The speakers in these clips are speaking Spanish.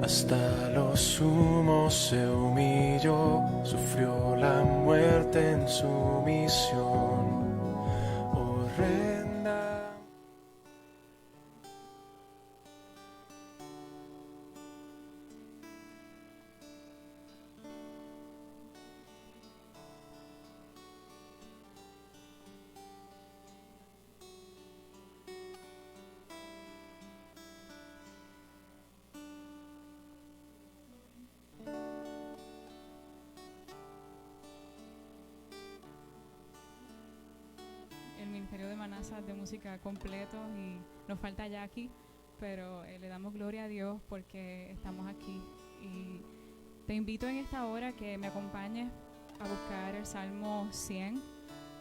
hasta lo sumo se humilló, sufrió la muerte en su misión horrenda. El Ministerio de Manazas de música completo y nos falta Jackie, pero le damos gloria a Dios porque estamos aquí. Y te invito en esta hora que me acompañes a buscar el Salmo 100,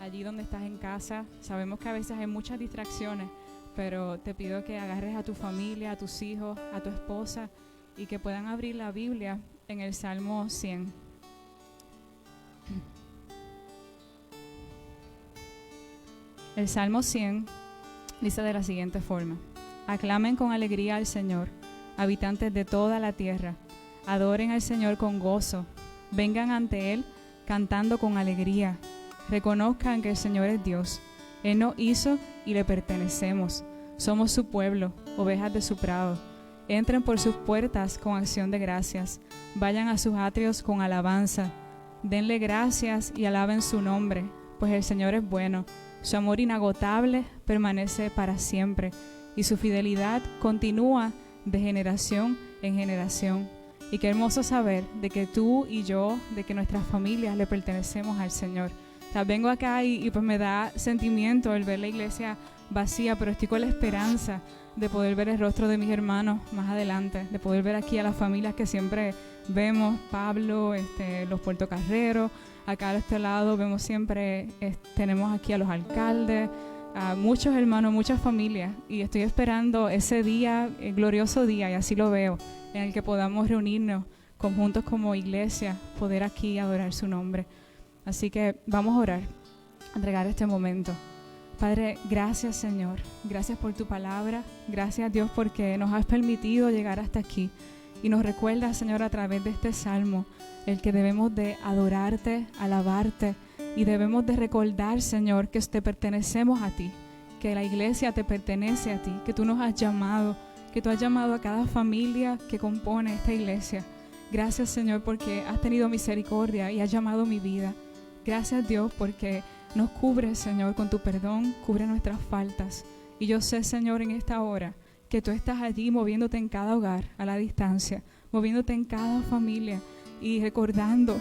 allí donde estás en casa. Sabemos que a veces hay muchas distracciones, pero te pido que agarres a tu familia, a tus hijos, a tu esposa y que puedan abrir la Biblia en el Salmo 100. El Salmo 100 dice de la siguiente forma: aclamen con alegría al Señor, habitantes de toda la tierra, adoren al Señor con gozo, vengan ante Él cantando con alegría, reconozcan que el Señor es Dios, Él nos hizo y le pertenecemos, somos su pueblo, ovejas de su prado. Entren por sus puertas con acción de gracias, vayan a sus atrios con alabanza, denle gracias y alaben su nombre, pues el Señor es bueno. Su amor inagotable permanece para siempre y su fidelidad continúa de generación en generación. Y qué hermoso saber de que tú y yo, de que nuestras familias le pertenecemos al Señor. O sea, vengo acá y pues me da sentimiento el ver la iglesia vacía, pero estoy con la esperanza de poder ver el rostro de mis hermanos más adelante, de poder ver aquí a las familias que siempre vemos, Pablo, los puertocarreros. Acá a este lado vemos siempre, tenemos aquí a los alcaldes, a muchos hermanos, muchas familias, y estoy esperando ese día, el glorioso día, y así lo veo, en el que podamos reunirnos conjuntos como iglesia, poder aquí adorar su nombre. Así que vamos a orar, a entregar este momento. Padre, gracias Señor, gracias por tu palabra, gracias Dios porque nos has permitido llegar hasta aquí y nos recuerda Señor a través de este salmo el que debemos de adorarte, alabarte y debemos de recordar Señor que te pertenecemos a ti, que la iglesia te pertenece a ti, que tú nos has llamado, que tú has llamado a cada familia que compone esta iglesia. Gracias Señor porque has tenido misericordia y has llamado mi vida. Gracias Dios porque nos cubre, Señor, con tu perdón, cubre nuestras faltas. Y yo sé, Señor, en esta hora que tú estás allí moviéndote en cada hogar a la distancia, moviéndote en cada familia y recordando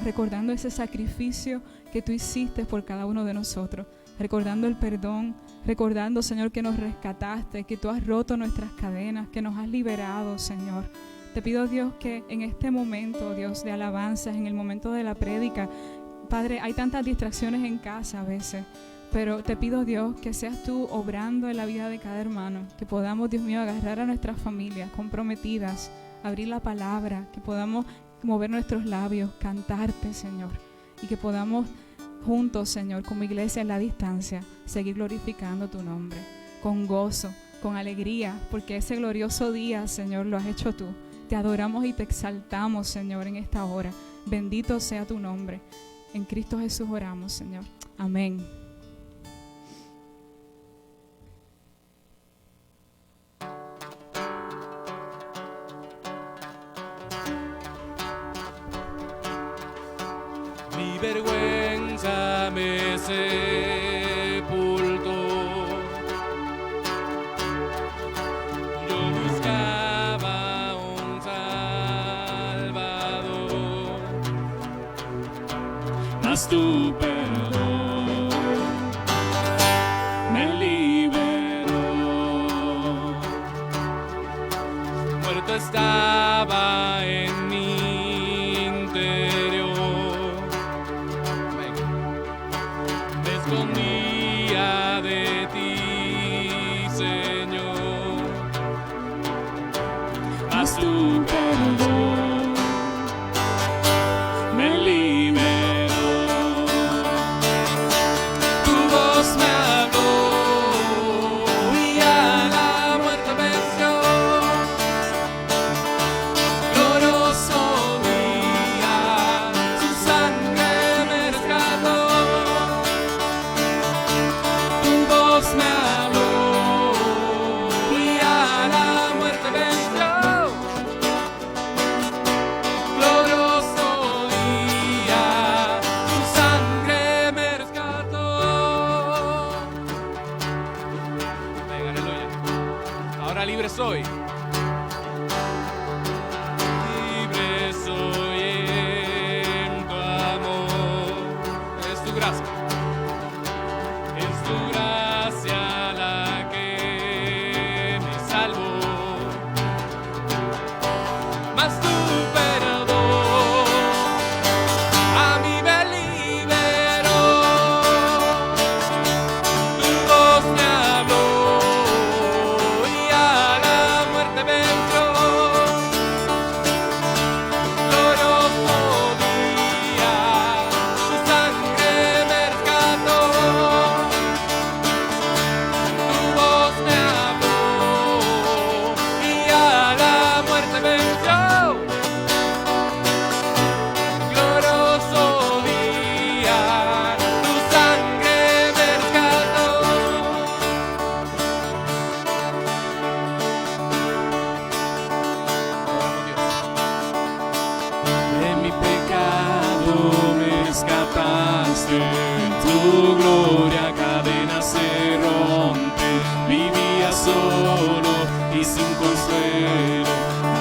ese sacrificio que tú hiciste por cada uno de nosotros, recordando el perdón, recordando, Señor, que nos rescataste, que tú has roto nuestras cadenas, que nos has liberado, Señor. Te pido, Dios, que en este momento, Dios, de alabanzas, en el momento de la prédica, Padre, hay tantas distracciones en casa a veces, pero te pido, Dios, que seas tú obrando en la vida de cada hermano, que podamos, Dios mío, agarrar a nuestras familias comprometidas, abrir la palabra, que podamos mover nuestros labios, cantarte, Señor, y que podamos juntos, Señor, como iglesia en la distancia, seguir glorificando tu nombre, con gozo, con alegría, porque ese glorioso día, Señor, lo has hecho tú. Te adoramos y te exaltamos, Señor, en esta hora. Bendito sea tu nombre. En Cristo Jesús oramos, Señor. Amén. Mi vergüenza me sepultó. Yo buscaba un Salvador, mas tu perdón me liberó. Muerto estaba en mi interior. Me escondía de ti, Señor, mas tu perdón me liberó. Tu voz me habló y a la muerte venció. soy. Libre soy en tu amor. Es tu gracia. Es tu gracia la que me salvó. Mas tu perdón a mí me liberó. Tu voz me habló y a la muerte venció. Glorioso día, tu sangre me rescató. Tu voz me habló y a la muerte venció. Glorioso día, tu sangre me rescató. De mi pecado me escapaste, en tu gloria cadenas se rompen. Vivía solo y sin consuelo,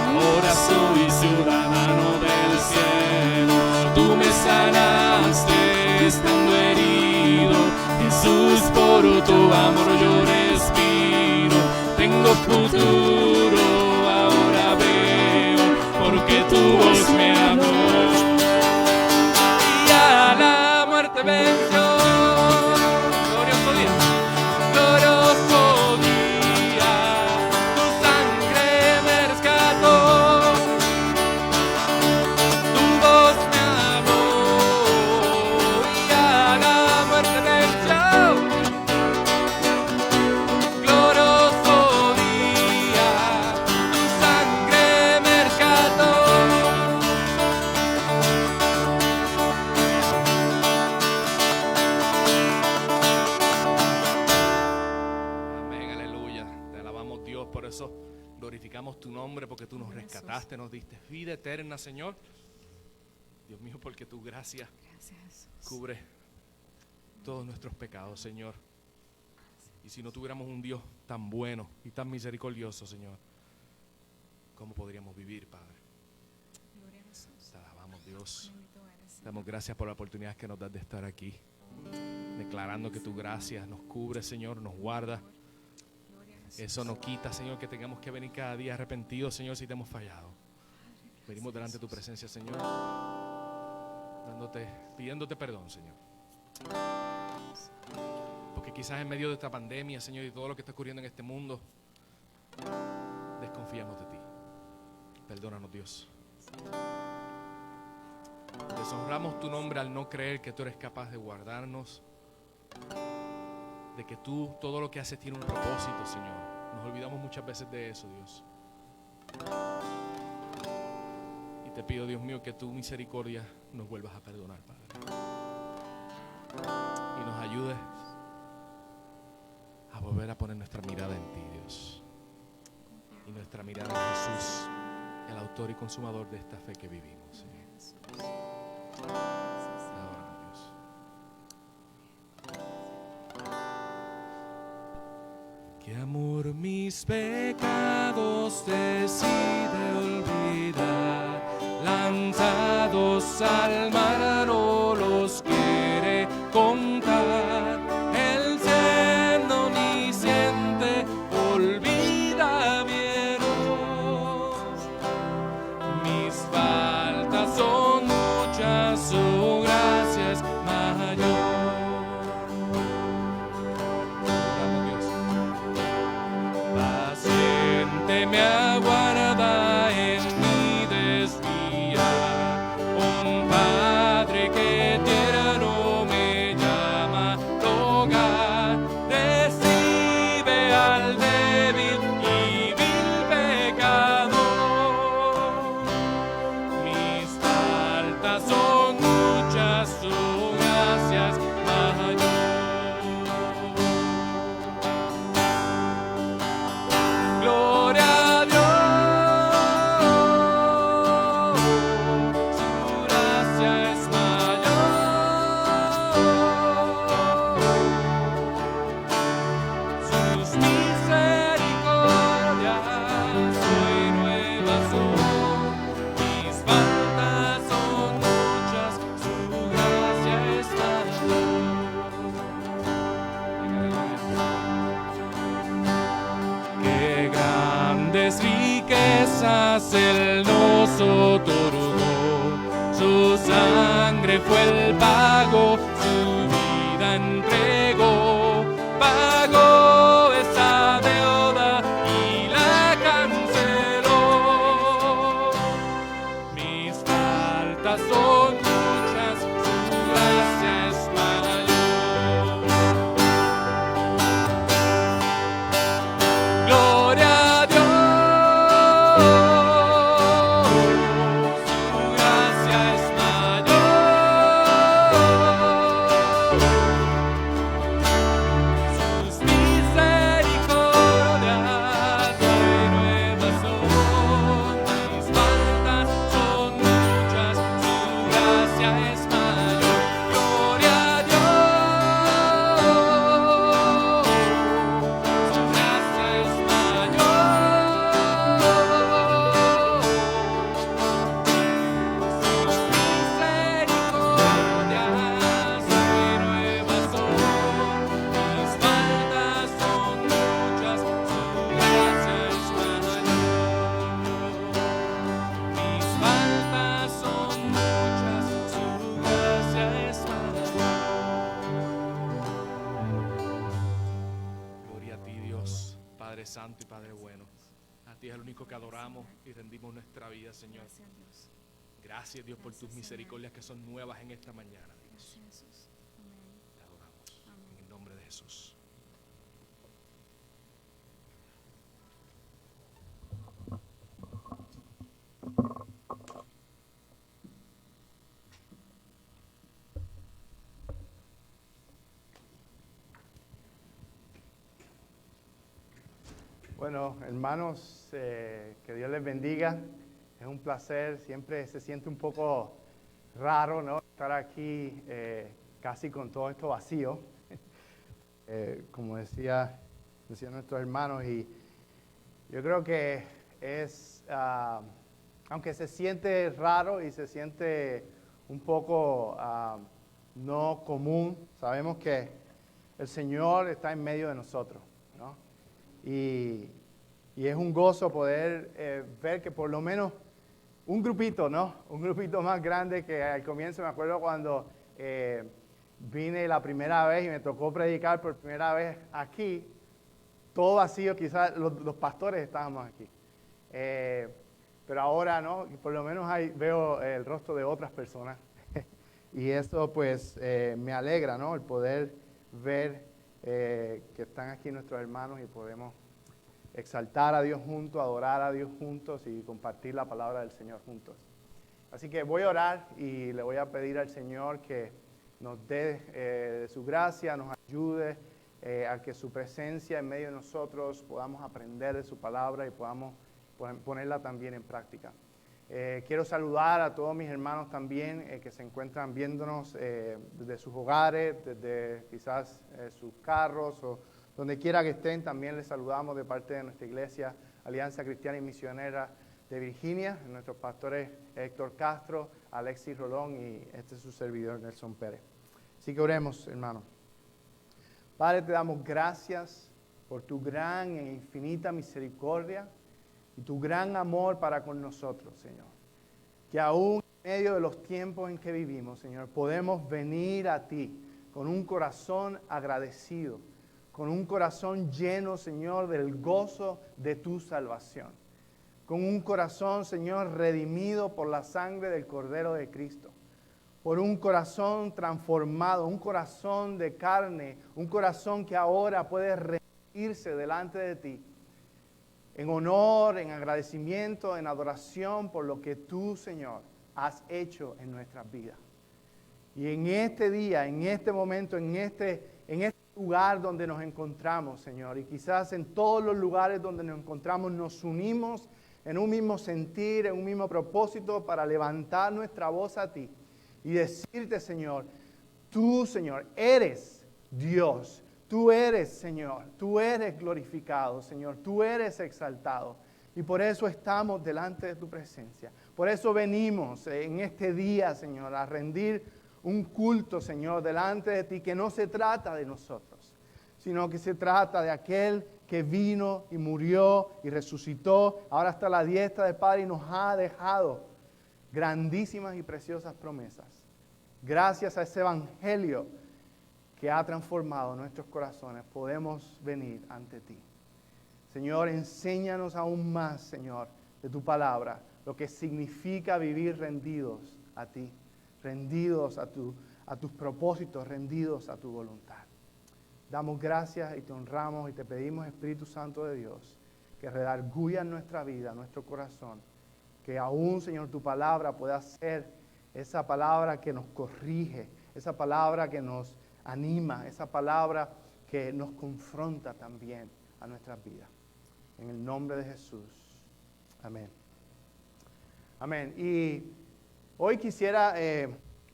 ahora soy ciudadano del cielo. Tú me sanaste estando herido, Jesús, por tu amor yo respiro. Tengo futuro, ahora veo, porque tu voz me habló y a la muerte venció. Glorioso día, glorioso día, tu sangre me rescató. Tu voz me habló y a la muerte venció. Glorioso día, tu sangre me rescató. Amén, aleluya. Te alabamos, Dios, por eso glorificamos tu nombre, porque tú nos rescataste, nos diste vida eterna, Señor. Dios mío, porque tu gracia Gracias, Jesús. cubre todos nuestros pecados, Señor. Y si no tuviéramos un Dios tan bueno y tan misericordioso, Señor, ¿cómo podríamos vivir, Padre? Gloria a Jesús. Te alabamos, Dios. Bendito eres, Señor. Damos gracias por la oportunidad que nos das de estar aquí, declarando que tu gracia nos cubre, Señor, nos guarda. Gloria a Jesús. Eso no quita, Señor, que tengamos que venir cada día arrepentidos, Señor, si te hemos fallado. Venimos delante de tu presencia, Señor, pidiéndote perdón, Señor. Porque quizás en medio de esta pandemia, Señor, y todo lo que está ocurriendo en este mundo, desconfiamos de ti. Perdónanos, Dios. Deshonramos tu nombre al no creer que tú eres capaz de guardarnos, de que tú todo lo que haces tiene un propósito, Señor. Nos olvidamos muchas veces de eso, Dios. Y te pido, Dios mío, que tu misericordia nos vuelvas a perdonar, Padre. Y nos ayudes a volver a poner nuestra mirada en ti, Dios. Y nuestra mirada en Jesús, el autor y consumador de esta fe que vivimos, Señor. Te adoramos, Dios. Que amor mis pecados decide olvidar, lanzados al mar no los quiere contar. El cielo ni siente, olvida vieros. Mis faltas son muchas, su gracia es mayor. Oramos, Dios. Paciente me aguarda en mi desviar, un Padre riquezas Él nos otorgó, su sangre fue el pago, su vida entregó, pagó esa deuda y la canceló. Mis faltas son muchas, su gracia es mayor. Gloria a Dios, su gracia es mayor, sus misericordias nuevas son, mis faltas son muchas, su gracia es mayor. Gloria a Dios, su gracia es Gloria a ti, Dios, Padre Santo y Padre bueno. A ti es el único que adoramos y rendimos nuestra vida, Señor. Gracias, Dios, por tus misericordias que son nuevas en esta mañana, Dios. Te adoramos en el nombre de Jesús. Bueno, hermanos, que Dios les bendiga. Es un placer, siempre se siente un poco raro, ¿no? Estar aquí casi con todo esto vacío, como decían nuestros hermanos, y yo creo que es, aunque se siente raro y se siente un poco no común, sabemos que el Señor está en medio de nosotros, ¿no? Y es un gozo poder ver que por lo menos un grupito, ¿no? Un grupito más grande que al comienzo, me acuerdo cuando vine la primera vez y me tocó predicar por primera vez aquí, todo vacío, quizás los pastores estábamos aquí. Pero ahora, ¿no? Por lo menos veo el rostro de otras personas. Y eso pues me alegra, ¿no? El poder ver que están aquí nuestros hermanos y podemos exaltar a Dios juntos, adorar a Dios juntos y compartir la palabra del Señor juntos. Así que voy a orar y le voy a pedir al Señor que nos dé su gracia, nos ayude a que su presencia en medio de nosotros podamos aprender de su palabra y podamos ponerla también en práctica. Quiero saludar a todos mis hermanos también que se encuentran viéndonos desde sus hogares, desde quizás sus carros o donde quiera que estén. También les saludamos de parte de nuestra iglesia, Alianza Cristiana y Misionera de Virginia, nuestros pastores Héctor Castro, Alexis Rolón y este es su servidor Nelson Pérez. Así que oremos, hermanos. Padre, te damos gracias por tu gran e infinita misericordia y tu gran amor para con nosotros, Señor. Que aún en medio de los tiempos en que vivimos, Señor, podemos venir a ti con un corazón agradecido, con un corazón lleno, Señor, del gozo de tu salvación. Con un corazón, Señor, redimido por la sangre del Cordero de Cristo. Por un corazón transformado, un corazón de carne, un corazón que ahora puede rendirse delante de ti. En honor, en agradecimiento, en adoración por lo que tú, Señor, has hecho en nuestras vidas. Y en este día, en este momento, en este lugar donde nos encontramos, Señor, y quizás en todos los lugares donde nos encontramos, nos unimos en un mismo sentir, en un mismo propósito para levantar nuestra voz a ti y decirte, Señor, tú, Señor, eres Dios. Tú eres, Señor, tú eres glorificado, Señor, tú eres exaltado. Y por eso estamos delante de tu presencia. Por eso venimos en este día, Señor, a rendir un culto, Señor, delante de ti, que no se trata de nosotros, sino que se trata de aquel que vino y murió y resucitó, ahora está a la diestra del Padre y nos ha dejado grandísimas y preciosas promesas. Gracias a ese evangelio que ha transformado nuestros corazones, podemos venir ante ti. Señor, enséñanos aún más, Señor, de tu palabra, lo que significa vivir rendidos a ti, rendidos a tus propósitos, rendidos a tu voluntad. Damos gracias y te honramos y te pedimos, Espíritu Santo de Dios, que redarguya en nuestra vida, nuestro corazón, que aún, Señor, tu palabra pueda ser esa palabra que nos corrige, esa palabra que nos anima, esa palabra que nos confronta también a nuestras vidas. En el nombre de Jesús. Amén. Amén. Y hoy quisiera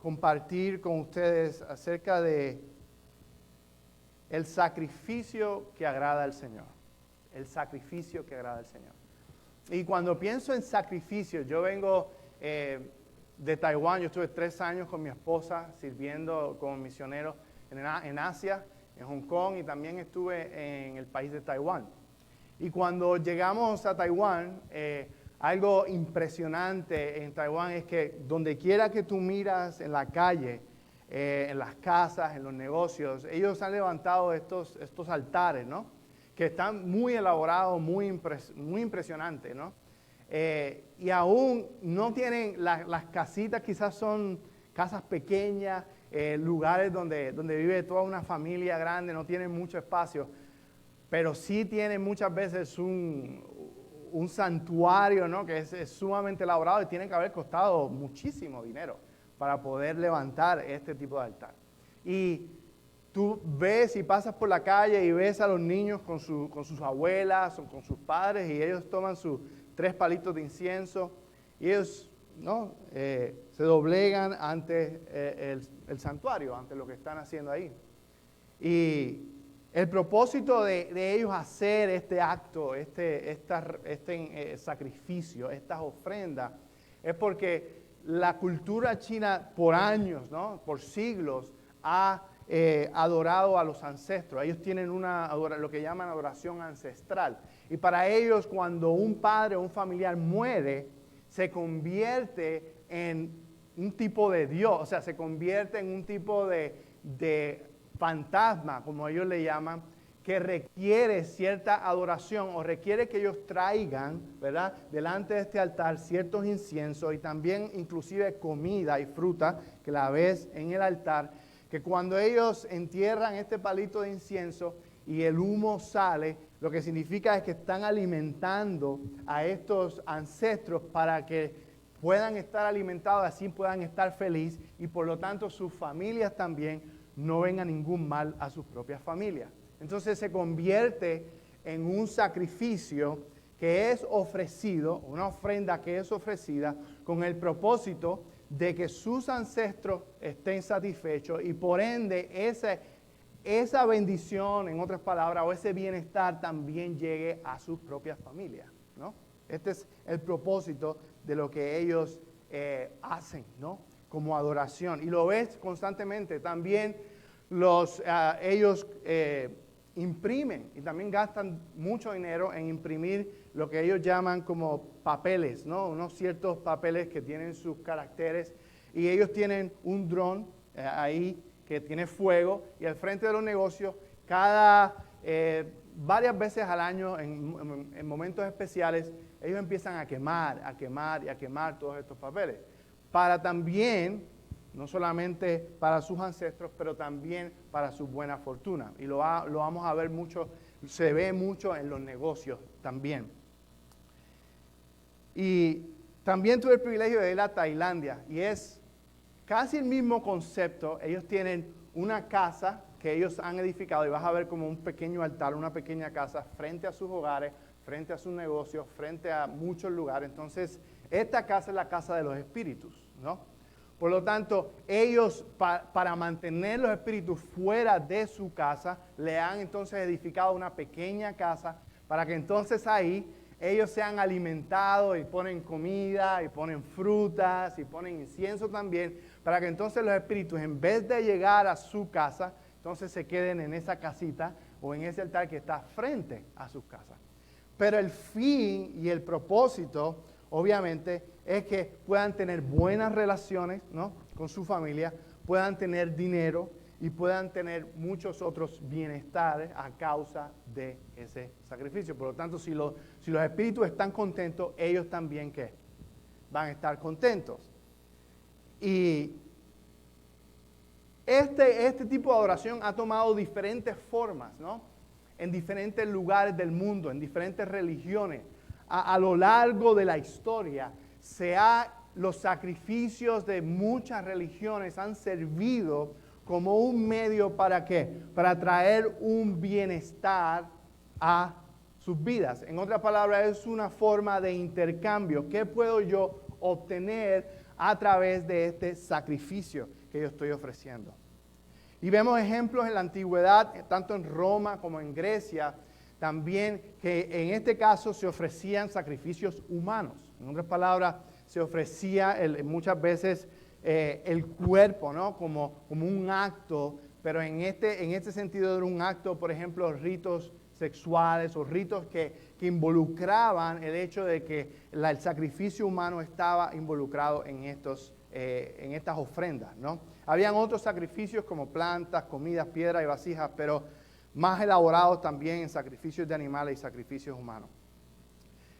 compartir con ustedes acerca de el sacrificio que agrada al Señor. El sacrificio que agrada al Señor. Y cuando pienso en sacrificio, yo vengo de Taiwán. Yo estuve 3 años con mi esposa sirviendo como misionero en Asia, en Hong Kong, y también estuve en el país de Taiwán. Y cuando llegamos a Taiwán, algo impresionante en Taiwán es que donde quiera que tú miras en la calle, en las casas, en los negocios, ellos han levantado estos altares, ¿no? Que están muy elaborados, muy impresionantes, ¿no? Y aún no tienen, las casitas quizás son casas pequeñas, lugares donde vive toda una familia grande, no tienen mucho espacio, pero sí tienen muchas veces un santuario, ¿no? Que es sumamente elaborado y tiene que haber costado muchísimo dinero para poder levantar este tipo de altar. Y tú ves y pasas por la calle y ves a los niños con sus abuelas o con sus padres y ellos toman sus 3 palitos de incienso y ellos, ¿no? Se doblegan ante el santuario, ante lo que están haciendo ahí. Y el propósito de ellos hacer este acto, este sacrificio, estas ofrendas, es porque la cultura china por años, ¿no? Por siglos, ha adorado a los ancestros. Ellos tienen lo que llaman adoración ancestral. Y para ellos, cuando un padre o un familiar muere, se convierte en un tipo de Dios, o sea, se convierte en un tipo de fantasma, como ellos le llaman, que requiere cierta adoración o requiere que ellos traigan, ¿verdad?, delante de este altar ciertos inciensos y también inclusive comida y fruta que la ves en el altar, que cuando ellos entierran este palito de incienso y el humo sale, lo que significa es que están alimentando a estos ancestros para que puedan estar alimentados, así puedan estar felices y por lo tanto sus familias también no venga ningún mal a sus propias familias. Entonces se convierte en un sacrificio que es ofrecido, una ofrenda que es ofrecida con el propósito de que sus ancestros estén satisfechos y por ende esa bendición, en otras palabras, o ese bienestar también llegue a sus propias familias, ¿no? Este es el propósito de lo que ellos hacen, ¿no? Como adoración. Y lo ves constantemente. También ellos imprimen y también gastan mucho dinero en imprimir lo que ellos llaman como papeles, ¿no? Unos ciertos papeles que tienen sus caracteres y ellos tienen un dron ahí que tiene fuego y al frente de los negocios varias veces al año en momentos especiales ellos empiezan a quemar todos estos papeles para también, no solamente para sus ancestros, pero también para su buena fortuna. Y lo vamos a ver mucho, se ve mucho en los negocios también. Y también tuve el privilegio de ir a Tailandia y es casi el mismo concepto. Ellos tienen una casa que ellos han edificado y vas a ver como un pequeño altar, una pequeña casa frente a sus hogares, frente a sus negocios, frente a muchos lugares. Entonces, esta casa es la casa de los espíritus, ¿no? Por lo tanto, ellos para mantener los espíritus fuera de su casa, le han entonces edificado una pequeña casa para que entonces ahí ellos sean alimentados y ponen comida y ponen frutas y ponen incienso también, para que entonces los espíritus en vez de llegar a su casa, entonces se queden en esa casita o en ese altar que está frente a sus casas. Pero el fin y el propósito, obviamente, es que puedan tener buenas relaciones, ¿no?, con su familia, puedan tener dinero y puedan tener muchos otros bienestares a causa de ese sacrificio. Por lo tanto, si los espíritus están contentos, ellos también, ¿qué?, van a estar contentos. Y este tipo de adoración ha tomado diferentes formas, ¿no?, en diferentes lugares del mundo, en diferentes religiones. A lo largo de la historia, los sacrificios de muchas religiones han servido como un medio ¿para qué? Para traer un bienestar a sus vidas. En otras palabras, es una forma de intercambio. ¿Qué puedo yo obtener a través de este sacrificio que yo estoy ofreciendo? Y vemos ejemplos en la antigüedad, tanto en Roma como en Grecia, también que en este caso se ofrecían sacrificios humanos. En otras palabras, se ofrecía muchas veces el cuerpo, ¿no?, como un acto, pero en este sentido era un acto, por ejemplo, ritos sexuales o ritos que involucraban el hecho de que el sacrificio humano estaba involucrado en estas ofrendas, ¿no? Habían otros sacrificios como plantas, comidas, piedras y vasijas, pero más elaborados también en sacrificios de animales y sacrificios humanos.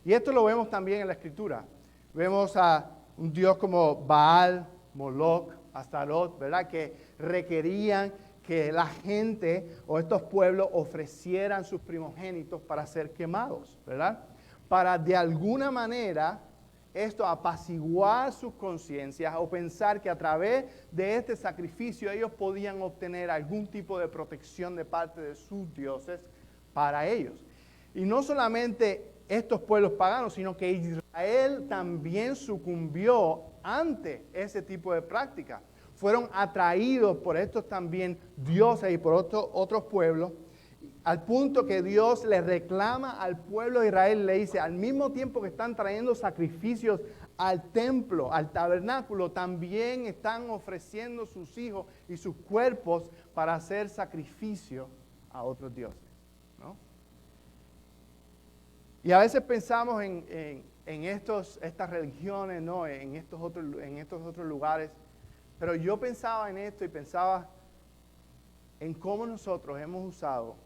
Y esto lo vemos también en la Escritura. Vemos a un dios como Baal, Moloch, Astarot, ¿verdad?, que requerían que la gente o estos pueblos ofrecieran sus primogénitos para ser quemados, ¿verdad? Para de alguna manera esto apaciguar sus conciencias o pensar que a través de este sacrificio ellos podían obtener algún tipo de protección de parte de sus dioses para ellos. Y no solamente estos pueblos paganos, sino que Israel también sucumbió ante ese tipo de práctica. Fueron atraídos por estos también dioses y por otros pueblos, al punto que Dios le reclama al pueblo de Israel, le dice, al mismo tiempo que están trayendo sacrificios al templo, al tabernáculo, también están ofreciendo sus hijos y sus cuerpos para hacer sacrificio a otros dioses, ¿no? Y a veces pensamos en estas religiones, ¿no?, en estos otros lugares, pero yo pensaba en esto y pensaba en cómo nosotros hemos usado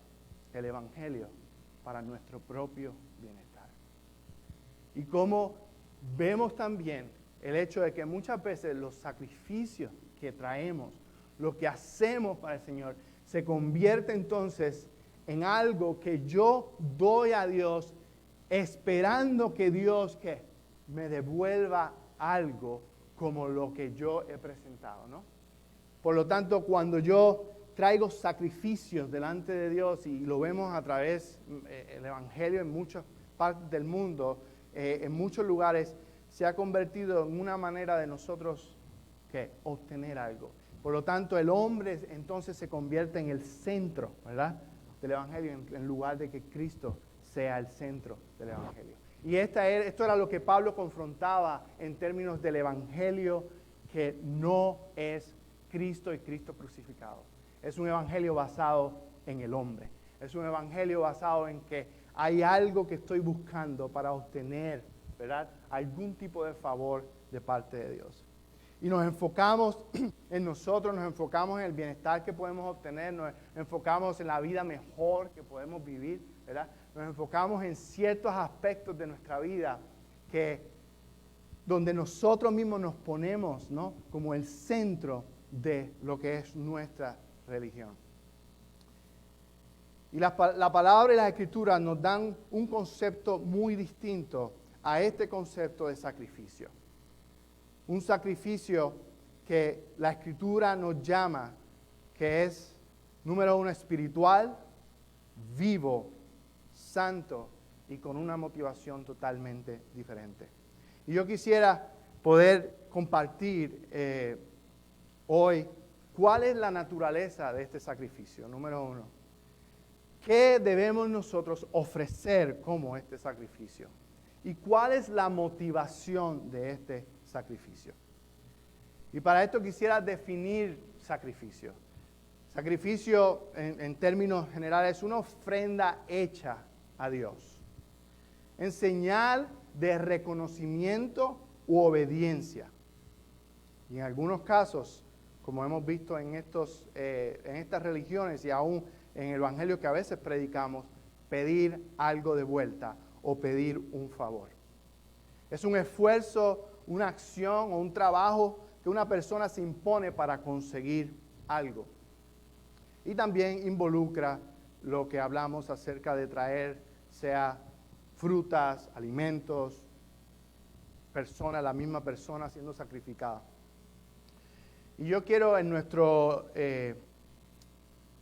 el Evangelio para nuestro propio bienestar. Y cómo vemos también el hecho de que muchas veces los sacrificios que traemos, lo que hacemos para el Señor, se convierte entonces en algo que yo doy a Dios esperando que Dios ¿qué? Me devuelva algo como lo que yo he presentado, ¿no? Por lo tanto, cuando yo traigo sacrificios delante de Dios, y lo vemos a través del Evangelio en muchas partes del mundo, en muchos lugares, se ha convertido en una manera de nosotros ¿qué? Obtener algo. Por lo tanto, el hombre entonces se convierte en el centro, ¿verdad?, del Evangelio, en lugar de que Cristo sea el centro del Evangelio. Y esto era lo que Pablo confrontaba en términos del Evangelio, que no es Cristo y Cristo crucificado. Es un evangelio basado en el hombre. Es un evangelio basado en que hay algo que estoy buscando para obtener, ¿verdad?, algún tipo de favor de parte de Dios. Y nos enfocamos en nosotros, nos enfocamos en el bienestar que podemos obtener, nos enfocamos en la vida mejor que podemos vivir, ¿verdad? Nos enfocamos en ciertos aspectos de nuestra vida donde nosotros mismos nos ponemos, ¿no?, como el centro de lo que es nuestra religión. Y la palabra y las escrituras nos dan un concepto muy distinto a este concepto de sacrificio. Un sacrificio que la escritura nos llama, que es, número uno, espiritual, vivo, santo y con una motivación totalmente diferente. Y yo quisiera poder compartir hoy cuál es la naturaleza de este sacrificio. Número uno, ¿qué debemos nosotros ofrecer como este sacrificio? ¿Y cuál es la motivación de este sacrificio? Y para esto quisiera definir sacrificio. Sacrificio, en términos generales, es una ofrenda hecha a Dios, en señal de reconocimiento u obediencia. Y en algunos casos, como hemos visto en estas religiones y aún en el evangelio que a veces predicamos, pedir algo de vuelta o pedir un favor. Es un esfuerzo, una acción o un trabajo que una persona se impone para conseguir algo. Y también involucra lo que hablamos acerca de traer, sea frutas, alimentos, la misma persona siendo sacrificada. Y yo quiero en nuestro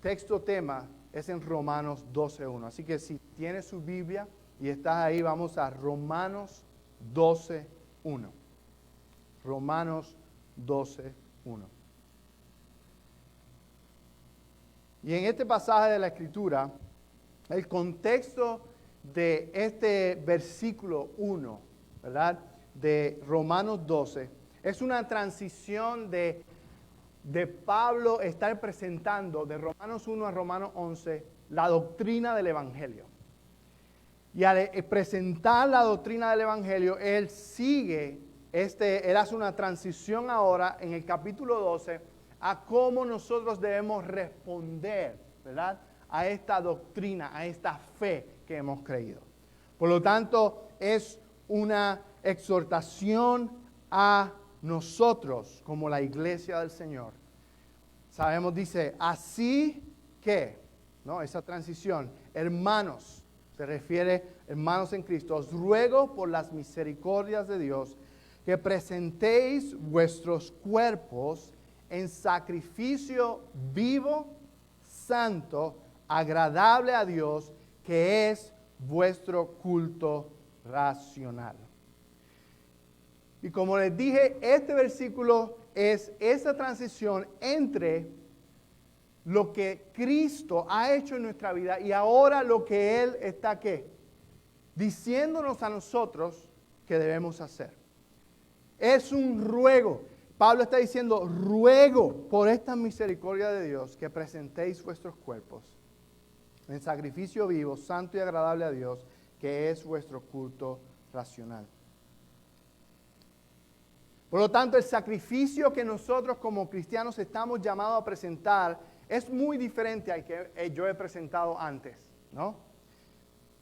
texto tema, es en Romanos 12:1. Así que si tienes su Biblia y estás ahí, vamos a Romanos 12:1. Romanos 12:1. Y en este pasaje de la Escritura, el contexto de este versículo 1, ¿verdad?, de Romanos 12, es una transición de Pablo estar presentando de Romanos 1 a Romanos 11 la doctrina del Evangelio. Y al presentar la doctrina del Evangelio, él hace una transición ahora en el capítulo 12 a cómo nosotros debemos responder, ¿verdad?, a esta doctrina, a esta fe que hemos creído. Por lo tanto, es una exhortación a nosotros como la iglesia del Señor. Sabemos, dice, así que, ¿no?, esa transición, hermanos, se refiere hermanos en Cristo, os ruego por las misericordias de Dios que presentéis vuestros cuerpos en sacrificio vivo, santo, agradable a Dios, que es vuestro culto racional. Y como les dije, este versículo es esa transición entre lo que Cristo ha hecho en nuestra vida y ahora lo que Él está, ¿qué?, diciéndonos a nosotros que debemos hacer. Es un ruego. Pablo está diciendo, ruego por esta misericordia de Dios que presentéis vuestros cuerpos en sacrificio vivo, santo y agradable a Dios, que es vuestro culto racional. Por lo tanto, el sacrificio que nosotros como cristianos estamos llamados a presentar es muy diferente al que yo he presentado antes, ¿no?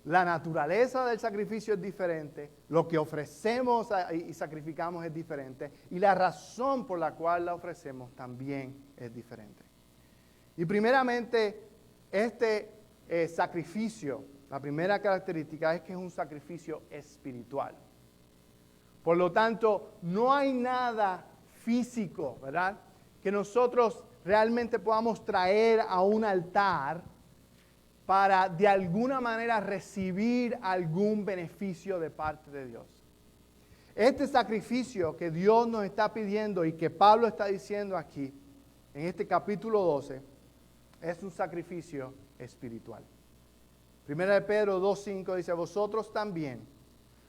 La naturaleza del sacrificio es diferente, lo que ofrecemos y sacrificamos es diferente, y la razón por la cual la ofrecemos también es diferente. Y primeramente, este sacrificio, la primera característica es que es un sacrificio espiritual. Por lo tanto, no hay nada físico, ¿verdad?, que nosotros realmente podamos traer a un altar para de alguna manera recibir algún beneficio de parte de Dios. Este sacrificio que Dios nos está pidiendo y que Pablo está diciendo aquí, en este capítulo 12, es un sacrificio espiritual. Primera de Pedro 2:5 dice, vosotros también,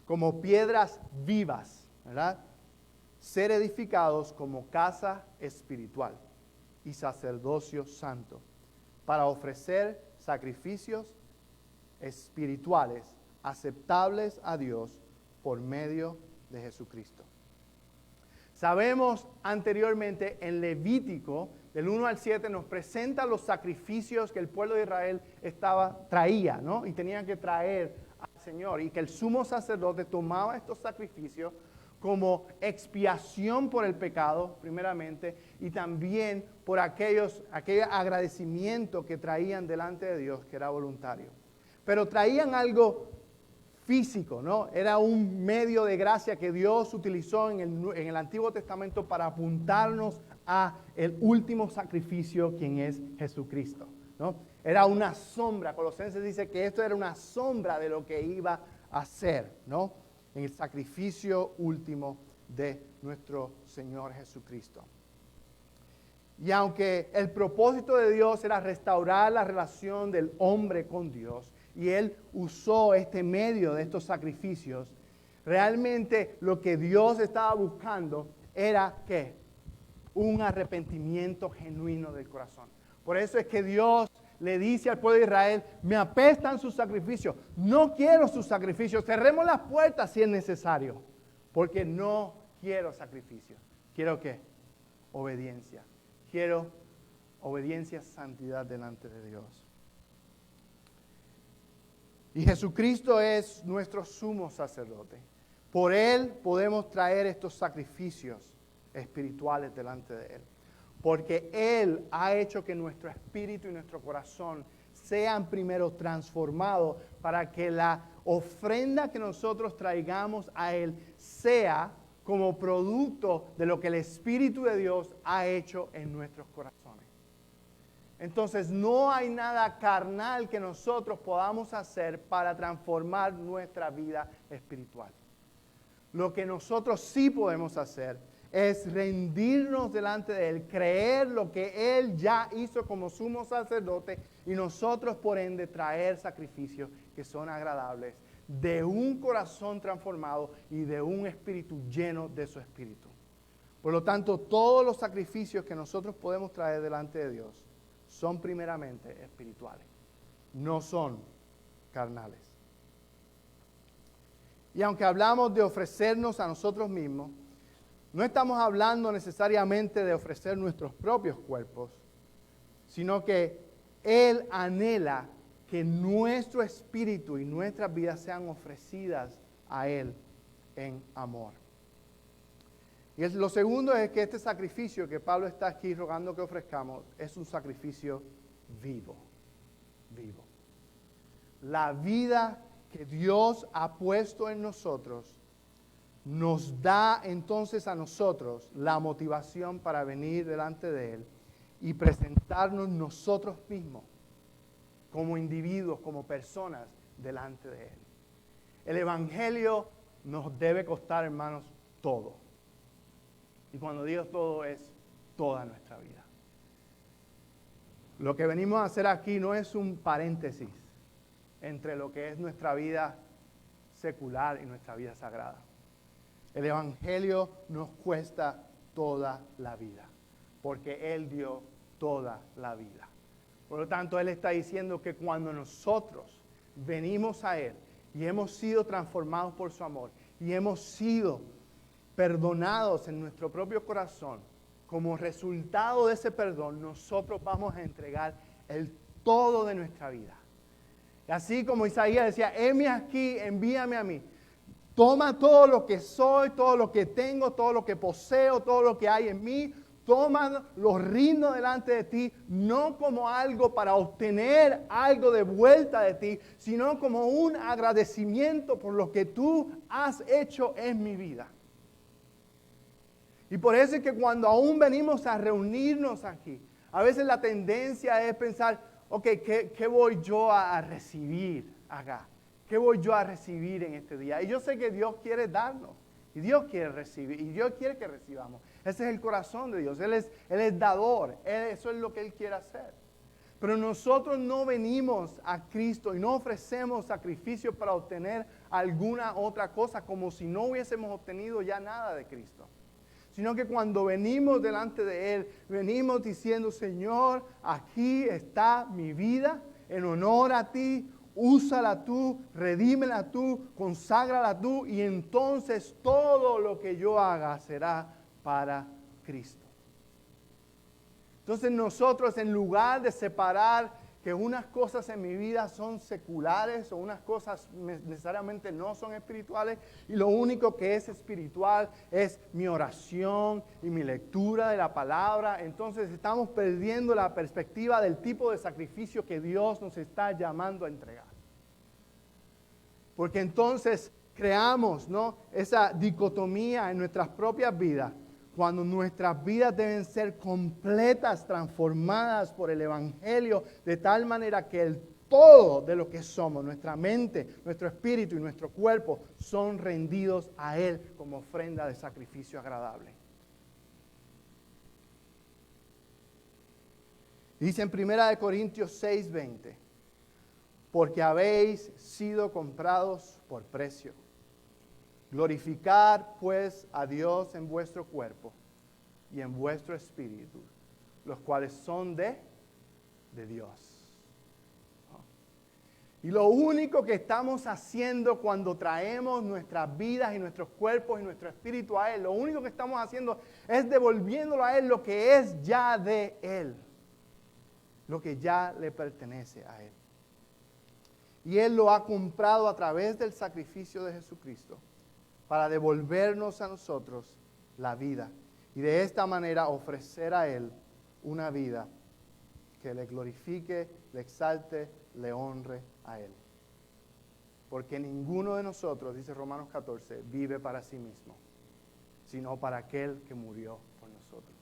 como piedras vivas, ¿verdad?, ser edificados como casa espiritual y sacerdocio santo, para ofrecer sacrificios espirituales aceptables a Dios por medio de Jesucristo. Sabemos anteriormente en Levítico, del 1 al 7, nos presenta los sacrificios que el pueblo de Israel traía, ¿no?, y tenían que traer al Señor, y que el sumo sacerdote tomaba estos sacrificios como expiación por el pecado, primeramente, y también por aquel agradecimiento que traían delante de Dios, que era voluntario. Pero traían algo físico, ¿no? Era un medio de gracia que Dios utilizó en el Antiguo Testamento para apuntarnos a el último sacrificio, quien es Jesucristo, ¿no? Era una sombra. Colosenses dice que esto era una sombra de lo que iba a ser, ¿no?, en el sacrificio último de nuestro Señor Jesucristo. Y aunque el propósito de Dios era restaurar la relación del hombre con Dios, y Él usó este medio de estos sacrificios, realmente lo que Dios estaba buscando era, ¿qué?, un arrepentimiento genuino del corazón. Por eso es que Dios le dice al pueblo de Israel, me apestan sus sacrificios, no quiero sus sacrificios, cerremos las puertas si es necesario, porque no quiero sacrificios. ¿Quiero qué? Obediencia. Quiero obediencia, santidad delante de Dios. Y Jesucristo es nuestro sumo sacerdote. Por Él podemos traer estos sacrificios espirituales delante de Él. Porque Él ha hecho que nuestro espíritu y nuestro corazón sean primero transformados para que la ofrenda que nosotros traigamos a Él sea como producto de lo que el Espíritu de Dios ha hecho en nuestros corazones. Entonces no hay nada carnal que nosotros podamos hacer para transformar nuestra vida espiritual. Lo que nosotros sí podemos hacer es rendirnos delante de Él, creer lo que Él ya hizo como sumo sacerdote y nosotros por ende traer sacrificios que son agradables de un corazón transformado y de un espíritu lleno de su espíritu. Por lo tanto, todos los sacrificios que nosotros podemos traer delante de Dios son primeramente espirituales, no son carnales. Y aunque hablamos de ofrecernos a nosotros mismos, no estamos hablando necesariamente de ofrecer nuestros propios cuerpos, sino que Él anhela que nuestro espíritu y nuestras vidas sean ofrecidas a Él en amor. Y lo segundo es que este sacrificio que Pablo está aquí rogando que ofrezcamos es un sacrificio vivo, vivo. La vida que Dios ha puesto en nosotros nos da entonces a nosotros la motivación para venir delante de Él y presentarnos nosotros mismos como individuos, como personas delante de Él. El Evangelio nos debe costar, hermanos, todo. Y cuando digo todo es toda nuestra vida. Lo que venimos a hacer aquí no es un paréntesis entre lo que es nuestra vida secular y nuestra vida sagrada. El Evangelio nos cuesta toda la vida, porque Él dio toda la vida. Por lo tanto, Él está diciendo que cuando nosotros venimos a Él y hemos sido transformados por su amor y hemos sido perdonados en nuestro propio corazón, como resultado de ese perdón, nosotros vamos a entregar el todo de nuestra vida. Y así como Isaías decía, heme aquí, envíame a mí. Toma todo lo que soy, todo lo que tengo, todo lo que poseo, todo lo que hay en mí. Toma, lo rindo delante de ti, no como algo para obtener algo de vuelta de ti, sino como un agradecimiento por lo que tú has hecho en mi vida. Y por eso es que cuando aún venimos a reunirnos aquí, a veces la tendencia es pensar, ok, ¿qué voy yo a recibir acá? ¿Qué voy yo a recibir en este día? Y yo sé que Dios quiere darnos. Y Dios quiere recibir. Y Dios quiere que recibamos. Ese es el corazón de Dios. Él es dador. Eso es lo que Él quiere hacer. Pero nosotros no venimos a Cristo y no ofrecemos sacrificio para obtener alguna otra cosa, como si no hubiésemos obtenido ya nada de Cristo. Sino que cuando venimos delante de Él, venimos diciendo, Señor, aquí está mi vida en honor a ti. Úsala tú, redímela tú, conságrala tú y entonces todo lo que yo haga será para Cristo. Entonces nosotros, en lugar de separar que unas cosas en mi vida son seculares o unas cosas necesariamente no son espirituales y lo único que es espiritual es mi oración y mi lectura de la palabra, entonces estamos perdiendo la perspectiva del tipo de sacrificio que Dios nos está llamando a entregar. Porque entonces creamos, ¿no?, esa dicotomía en nuestras propias vidas, cuando nuestras vidas deben ser completas, transformadas por el Evangelio, de tal manera que el todo de lo que somos, nuestra mente, nuestro espíritu y nuestro cuerpo, son rendidos a Él como ofrenda de sacrificio agradable. Dice en 1 Corintios 6:20, porque habéis sido comprados por precio. Glorificad pues a Dios en vuestro cuerpo y en vuestro espíritu, los cuales son de de Dios. Y lo único que estamos haciendo cuando traemos nuestras vidas y nuestros cuerpos y nuestro espíritu a Él, lo único que estamos haciendo es devolviéndolo a Él lo que es ya de Él, lo que ya le pertenece a Él. Y Él lo ha comprado a través del sacrificio de Jesucristo para devolvernos a nosotros la vida. Y de esta manera ofrecer a Él una vida que le glorifique, le exalte, le honre a Él. Porque ninguno de nosotros, dice Romanos 14, vive para sí mismo, sino para aquel que murió por nosotros.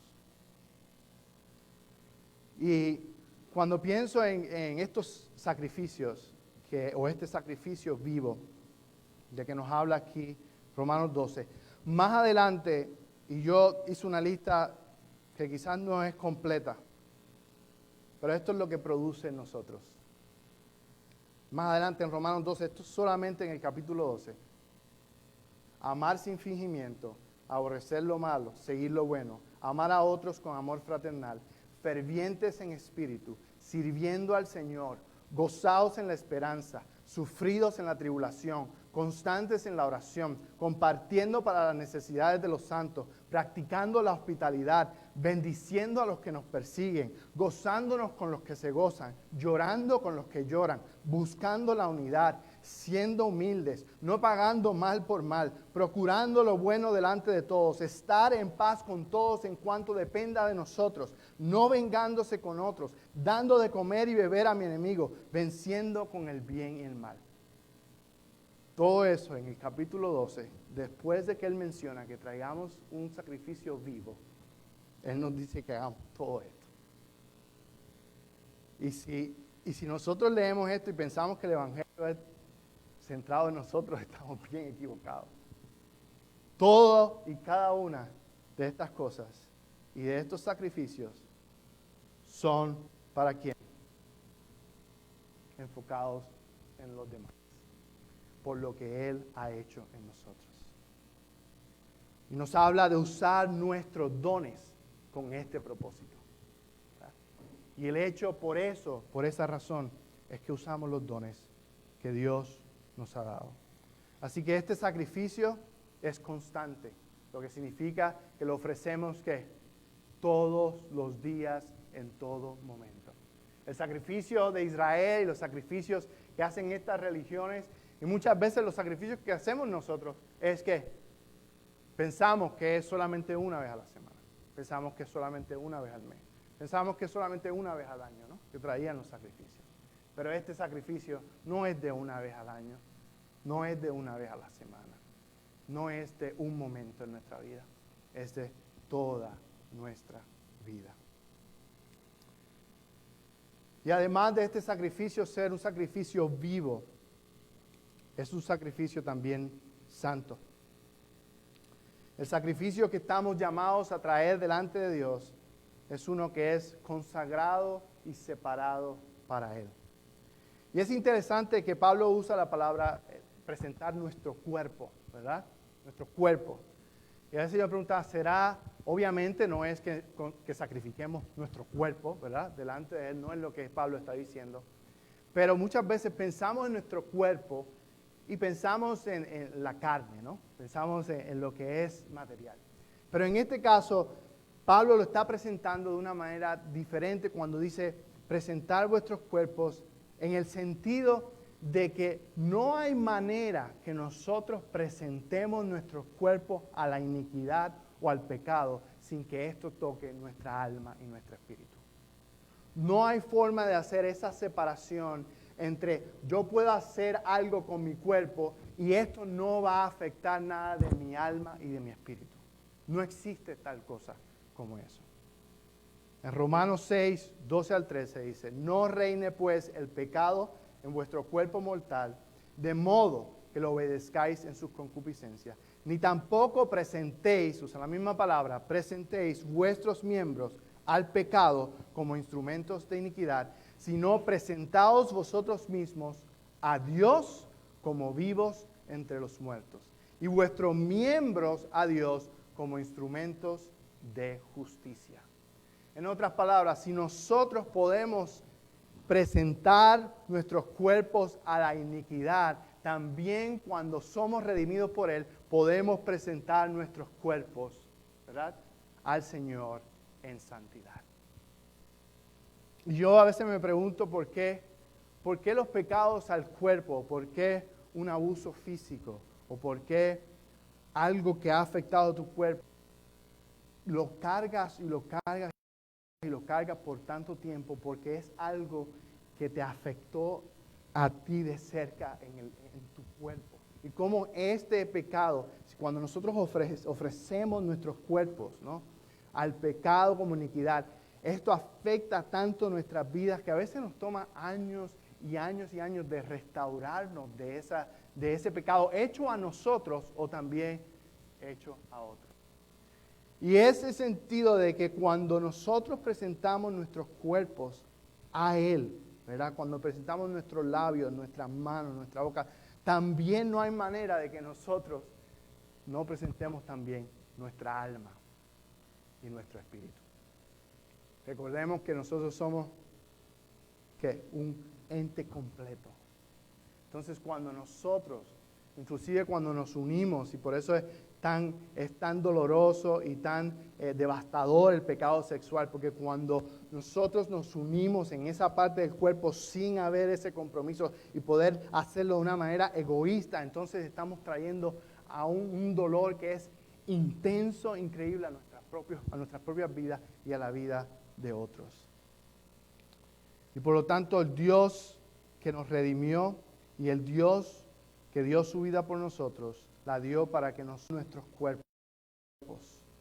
Y cuando pienso en estos sacrificios, o este sacrificio vivo, de que nos habla aquí Romanos 12, más adelante, y yo hice una lista que quizás no es completa, pero esto es lo que produce en nosotros. Más adelante en Romanos 12, esto es solamente en el capítulo 12. Amar sin fingimiento, aborrecer lo malo, seguir lo bueno, amar a otros con amor fraternal, fervientes en espíritu, sirviendo al Señor, gozados en la esperanza, sufridos en la tribulación, constantes en la oración, compartiendo para las necesidades de los santos, practicando la hospitalidad, bendiciendo a los que nos persiguen, gozándonos con los que se gozan, llorando con los que lloran, buscando la unidad, siendo humildes, no pagando mal por mal, procurando lo bueno delante de todos, estar en paz con todos en cuanto dependa de nosotros, no vengándose con otros, dando de comer y beber a mi enemigo, venciendo con el bien y el mal. Todo eso en el capítulo 12, después de que Él menciona que traigamos un sacrificio vivo, Él nos dice que hagamos todo esto. Y si nosotros leemos esto y pensamos que el Evangelio es centrado en nosotros, estamos bien equivocados. Todo y cada una de estas cosas y de estos sacrificios son para quién? Enfocados en los demás, por lo que Él ha hecho en nosotros. Y nos habla de usar nuestros dones con este propósito. Y el hecho por esa razón, es que usamos los dones que Dios nos ha dado. Así que este sacrificio es constante, lo que significa que lo ofrecemos ¿qué? Todos los días, en todo momento. El sacrificio de Israel y los sacrificios que hacen estas religiones, y muchas veces los sacrificios que hacemos nosotros, es que pensamos que es solamente una vez a la semana, pensamos que es solamente una vez al mes, pensamos que es solamente una vez al año, ¿no? Que traían los sacrificios. Pero este sacrificio no es de una vez al año, no es de una vez a la semana, no es de un momento en nuestra vida, es de toda nuestra vida. Y además de este sacrificio ser un sacrificio vivo, es un sacrificio también santo. El sacrificio que estamos llamados a traer delante de Dios es uno que es consagrado y separado para Él. Y es interesante que Pablo usa la palabra presentar nuestro cuerpo, ¿verdad? Nuestro cuerpo. Y a veces yo me preguntaba, ¿será? Obviamente no es que sacrifiquemos nuestro cuerpo, ¿verdad? Delante de Él, no es lo que Pablo está diciendo. Pero muchas veces pensamos en nuestro cuerpo y pensamos en la carne, ¿no? Pensamos en lo que es material. Pero en este caso, Pablo lo está presentando de una manera diferente cuando dice presentar vuestros cuerpos en el sentido de que no hay manera que nosotros presentemos nuestros cuerpos a la iniquidad o al pecado sin que esto toque nuestra alma y nuestro espíritu. No hay forma de hacer esa separación entre yo puedo hacer algo con mi cuerpo y esto no va a afectar nada de mi alma y de mi espíritu. No existe tal cosa como eso. En Romanos 6, 12 al 13 dice, no reine pues el pecado en vuestro cuerpo mortal, de modo que lo obedezcáis en sus concupiscencias, ni tampoco presentéis, usa la misma palabra, presentéis vuestros miembros al pecado como instrumentos de iniquidad, sino presentaos vosotros mismos a Dios como vivos entre los muertos, y vuestros miembros a Dios como instrumentos de justicia. En otras palabras, si nosotros podemos presentar nuestros cuerpos a la iniquidad, también cuando somos redimidos por Él, podemos presentar nuestros cuerpos, ¿verdad?, al Señor en santidad. Yo a veces me pregunto por qué los pecados al cuerpo, por qué un abuso físico, o por qué algo que ha afectado a tu cuerpo, lo cargas y lo cargas y lo cargas por tanto tiempo, porque es algo que te afectó a ti de cerca en tu cuerpo. Y como este pecado, cuando nosotros ofrecemos nuestros cuerpos, ¿no?, al pecado como iniquidad, esto afecta tanto nuestras vidas que a veces nos toma años y años y años de restaurarnos de ese pecado hecho a nosotros o también hecho a otros. Y ese sentido de que cuando nosotros presentamos nuestros cuerpos a Él, ¿verdad?, cuando presentamos nuestros labios, nuestras manos, nuestra boca, también no hay manera de que nosotros no presentemos también nuestra alma y nuestro espíritu. Recordemos que nosotros somos un ente completo. Entonces, cuando nosotros, inclusive cuando nos unimos, y por eso es tan doloroso y tan devastador el pecado sexual, porque cuando nosotros nos unimos en esa parte del cuerpo sin haber ese compromiso y poder hacerlo de una manera egoísta, entonces estamos trayendo a un dolor que es intenso, increíble a nuestras propias vidas y a la vida de otros. Y por lo tanto, el Dios que nos redimió y el Dios que dio su vida por nosotros, la dio para que nuestros cuerpos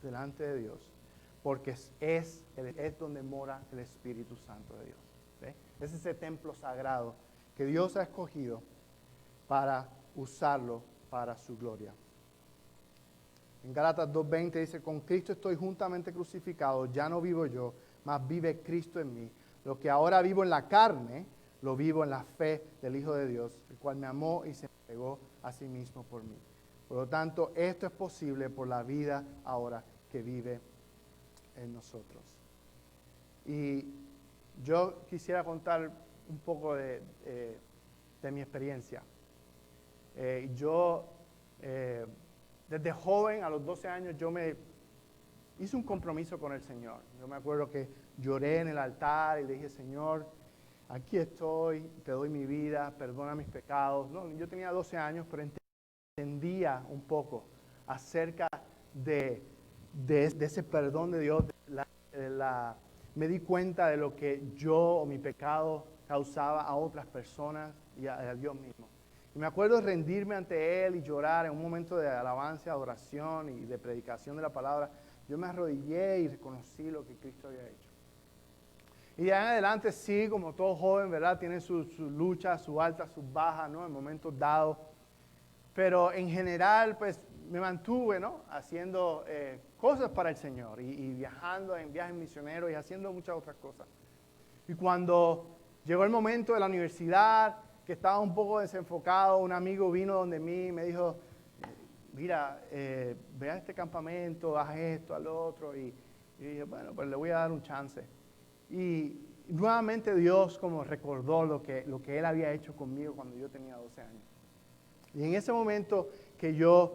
delante de Dios, porque es donde mora el Espíritu Santo de Dios. ¿Ve? Es ese templo sagrado que Dios ha escogido para usarlo para su gloria. En Gálatas 2:20 dice, con Cristo estoy juntamente crucificado, ya no vivo yo, mas vive Cristo en mí. Lo que ahora vivo en la carne, lo vivo en la fe del Hijo de Dios, el cual me amó y se entregó a sí mismo por mí. Por lo tanto, esto es posible por la vida ahora que vive en nosotros. Y yo quisiera contar un poco de mi experiencia. Desde joven, a los 12 años, yo me hice un compromiso con el Señor. Yo me acuerdo que lloré en el altar y le dije, Señor, aquí estoy, te doy mi vida, perdona mis pecados. No, yo tenía 12 años, pero entendía un poco acerca de ese perdón de Dios. Me di cuenta de lo que yo o mi pecado causaba a otras personas y a Dios mismo. Y me acuerdo de rendirme ante Él y llorar en un momento de alabanza, adoración y de predicación de la palabra. Yo me arrodillé y reconocí lo que Cristo había hecho. Y de ahí en adelante, sí, como todo joven, ¿verdad?, tiene sus luchas, sus altas, sus bajas, ¿no?, en momentos dados. Pero en general, pues, me mantuve, ¿no?, haciendo cosas para el Señor y viajando en viajes misioneros y haciendo muchas otras cosas. Y cuando llegó el momento de la universidad, que estaba un poco desenfocado, un amigo vino donde mí y me dijo, mira, ve a este campamento, haz esto, haz lo otro. Y dije, bueno, pues le voy a dar un chance. Y nuevamente Dios como recordó lo que Él había hecho conmigo cuando yo tenía 12 años. Y en ese momento que Dios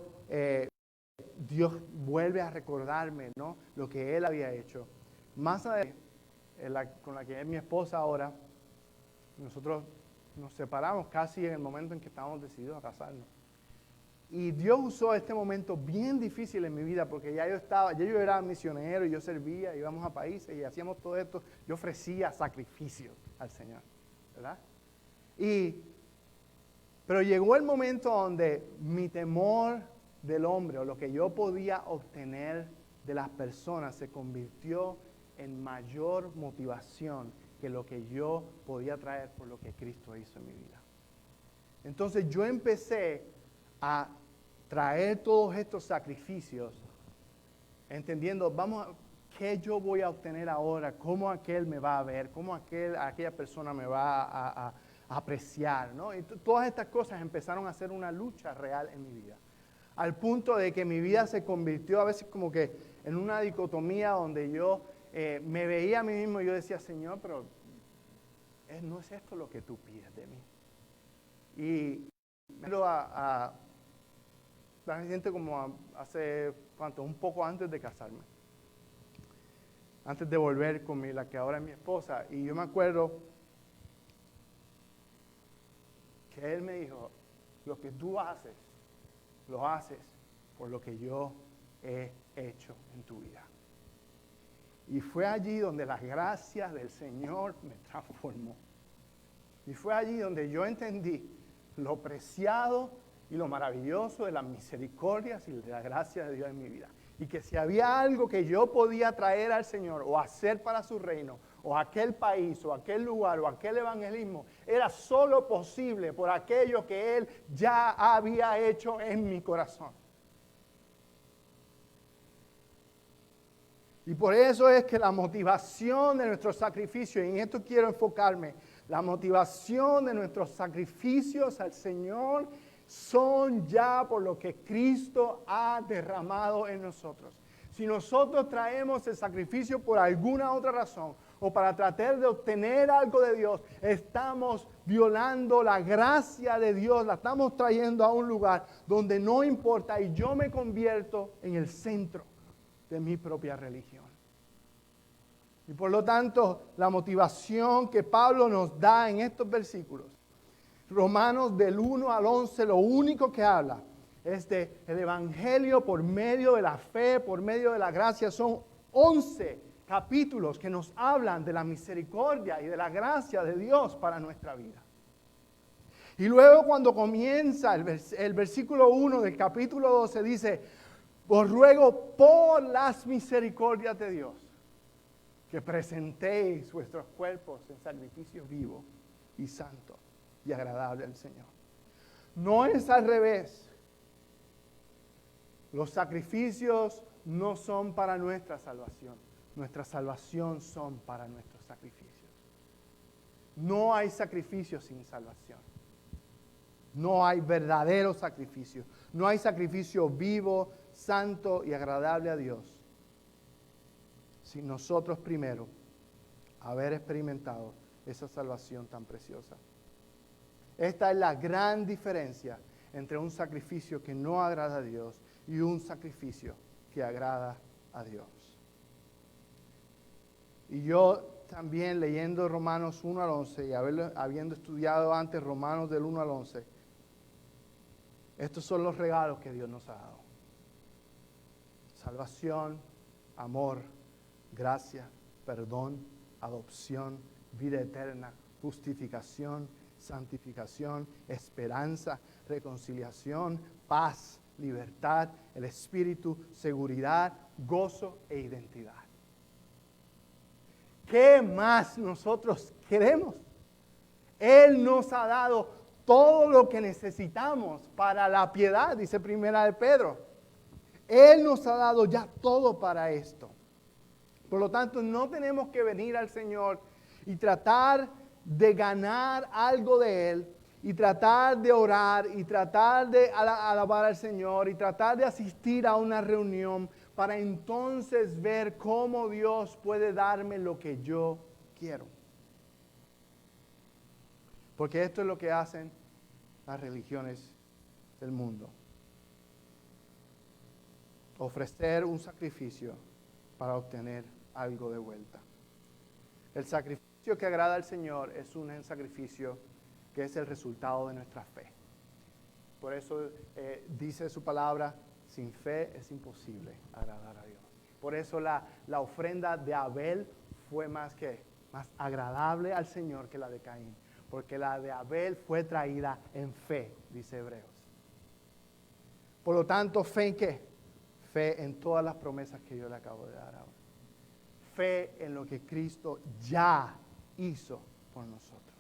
vuelve a recordarme, ¿no?, lo que Él había hecho. Más adelante, con la que es mi esposa ahora, nosotros nos separamos casi en el momento en que estábamos decididos a casarnos. Y Dios usó este momento bien difícil en mi vida, porque ya yo era misionero y yo servía, íbamos a países y hacíamos todo esto. Yo ofrecía sacrificios al Señor, ¿verdad? Pero llegó el momento donde mi temor del hombre o lo que yo podía obtener de las personas se convirtió en mayor motivación que lo que yo podía traer por lo que Cristo hizo en mi vida. Entonces yo empecé a traer todos estos sacrificios, entendiendo, ¿qué yo voy a obtener ahora? ¿Cómo aquel me va a ver? ¿Cómo aquella persona me va a apreciar? ¿No? Y todas estas cosas empezaron a ser una lucha real en mi vida. Al punto de que mi vida se convirtió a veces como que en una dicotomía donde yo me veía a mí mismo y yo decía, Señor, pero no es esto lo que tú pides de mí. Y me acuerdo a gente como hace, ¿cuánto? Un poco antes de casarme. Antes de volver con la que ahora es mi esposa. Y yo me acuerdo que él me dijo, lo que tú haces, lo haces por lo que yo he hecho en tu vida. Y fue allí donde la gracia del Señor me transformó. Y fue allí donde yo entendí lo preciado y lo maravilloso de las misericordias y de la gracia de Dios en mi vida. Y que si había algo que yo podía traer al Señor o hacer para su reino, o aquel país, o aquel lugar, o aquel evangelismo, era solo posible por aquello que Él ya había hecho en mi corazón. Y por eso es que la motivación de nuestro sacrificio, y en esto quiero enfocarme, la motivación de nuestros sacrificios al Señor son ya por lo que Cristo ha derramado en nosotros. Si nosotros traemos el sacrificio por alguna otra razón o para tratar de obtener algo de Dios, estamos violando la gracia de Dios, la estamos trayendo a un lugar donde no importa y yo me convierto en el centro de mi propia religión. Y por lo tanto, la motivación que Pablo nos da en estos versículos, Romanos del 1 al 11, lo único que habla es de el evangelio por medio de la fe, por medio de la gracia. Son 11 capítulos que nos hablan de la misericordia y de la gracia de Dios para nuestra vida. Y luego cuando comienza el versículo 1 del capítulo 12 dice, os ruego por las misericordias de Dios que presentéis vuestros cuerpos en sacrificio vivo y santo y agradable al Señor. No es al revés. Los sacrificios no son para nuestra salvación. Nuestra salvación son para nuestros sacrificios. No hay sacrificio sin salvación. No hay verdadero sacrificio. No hay sacrificio vivo, santo y agradable a Dios sin nosotros primero haber experimentado esa salvación tan preciosa. Esta es la gran diferencia entre un sacrificio que no agrada a Dios y un sacrificio que agrada a Dios. Y yo también leyendo Romanos 1 al 11 y habiendo estudiado antes Romanos del 1 al 11, estos son los regalos que Dios nos ha dado. Salvación, amor, gracia, perdón, adopción, vida eterna, justificación, santificación, esperanza, reconciliación, paz, libertad, el Espíritu, seguridad, gozo e identidad. ¿Qué más nosotros queremos? Él nos ha dado todo lo que necesitamos para la piedad, dice Primera de Pedro. Él nos ha dado ya todo para esto. Por lo tanto, no tenemos que venir al Señor y tratar de ganar algo de Él, y tratar de orar, y tratar de alabar al Señor, y tratar de asistir a una reunión para entonces ver cómo Dios puede darme lo que yo quiero. Porque esto es lo que hacen las religiones del mundo. Ofrecer un sacrificio para obtener algo de vuelta. El sacrificio que agrada al Señor es un sacrificio que es el resultado de nuestra fe. Por eso dice su palabra, sin fe es imposible agradar a Dios. Por eso la ofrenda de Abel fue más agradable al Señor que la de Caín. Porque la de Abel fue traída en fe, dice Hebreos. Por lo tanto, ¿fe en qué? Fe en todas las promesas que yo le acabo de dar ahora. Fe en lo que Cristo ya hizo por nosotros.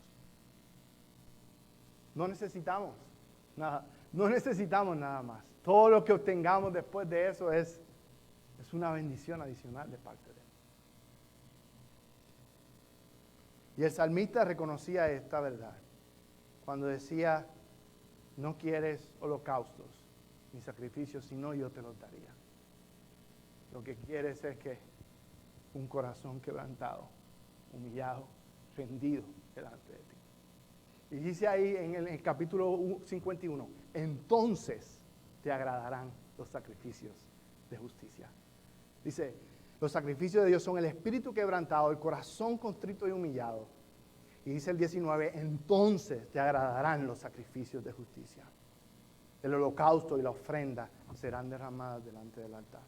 No necesitamos nada, no necesitamos nada más. Todo lo que obtengamos después de eso es una bendición adicional de parte de Él. Y el salmista reconocía esta verdad cuando decía, no quieres holocaustos ni sacrificios, sino yo te los daría. Lo que quieres es que un corazón quebrantado, humillado, rendido delante de ti. Y dice ahí en el capítulo 51, entonces te agradarán los sacrificios de justicia. Dice, los sacrificios de Dios son el espíritu quebrantado, el corazón contrito y humillado. Y dice el 19, entonces te agradarán los sacrificios de justicia. El holocausto y la ofrenda serán derramadas delante del altar.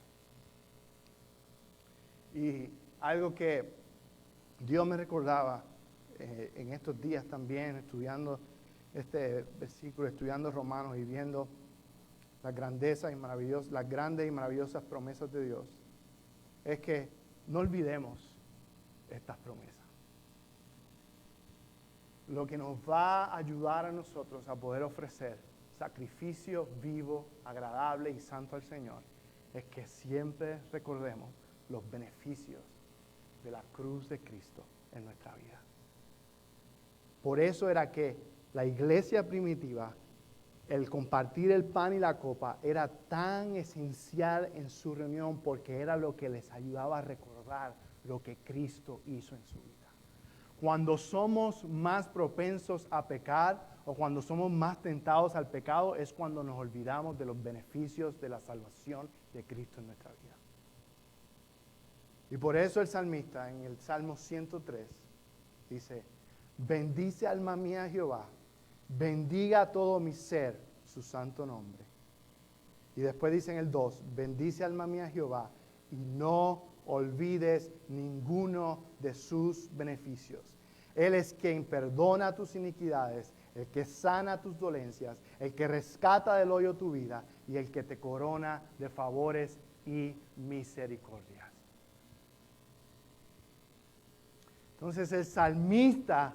Y algo que Dios me recordaba en estos días también, estudiando este versículo, estudiando Romanos y viendo las grandes y maravillosas promesas de Dios, es que no olvidemos estas promesas. Lo que nos va a ayudar a nosotros a poder ofrecer sacrificio vivo, agradable y santo al Señor, es que siempre recordemos los beneficios de la cruz de Cristo en nuestra vida. Por eso era que la iglesia primitiva, el compartir el pan y la copa, era tan esencial en su reunión porque era lo que les ayudaba a recordar lo que Cristo hizo en su vida. Cuando somos más propensos a pecar o cuando somos más tentados al pecado es cuando nos olvidamos de los beneficios de la salvación de Cristo en nuestra vida. Y por eso el salmista en el Salmo 103 dice, bendice alma mía a Jehová, bendiga todo mi ser su santo nombre. Y después dice en el 2, bendice alma mía a Jehová y no olvides ninguno de sus beneficios. Él es quien perdona tus iniquidades, el que sana tus dolencias, el que rescata del hoyo tu vida y el que te corona de favores y misericordias. Entonces el salmista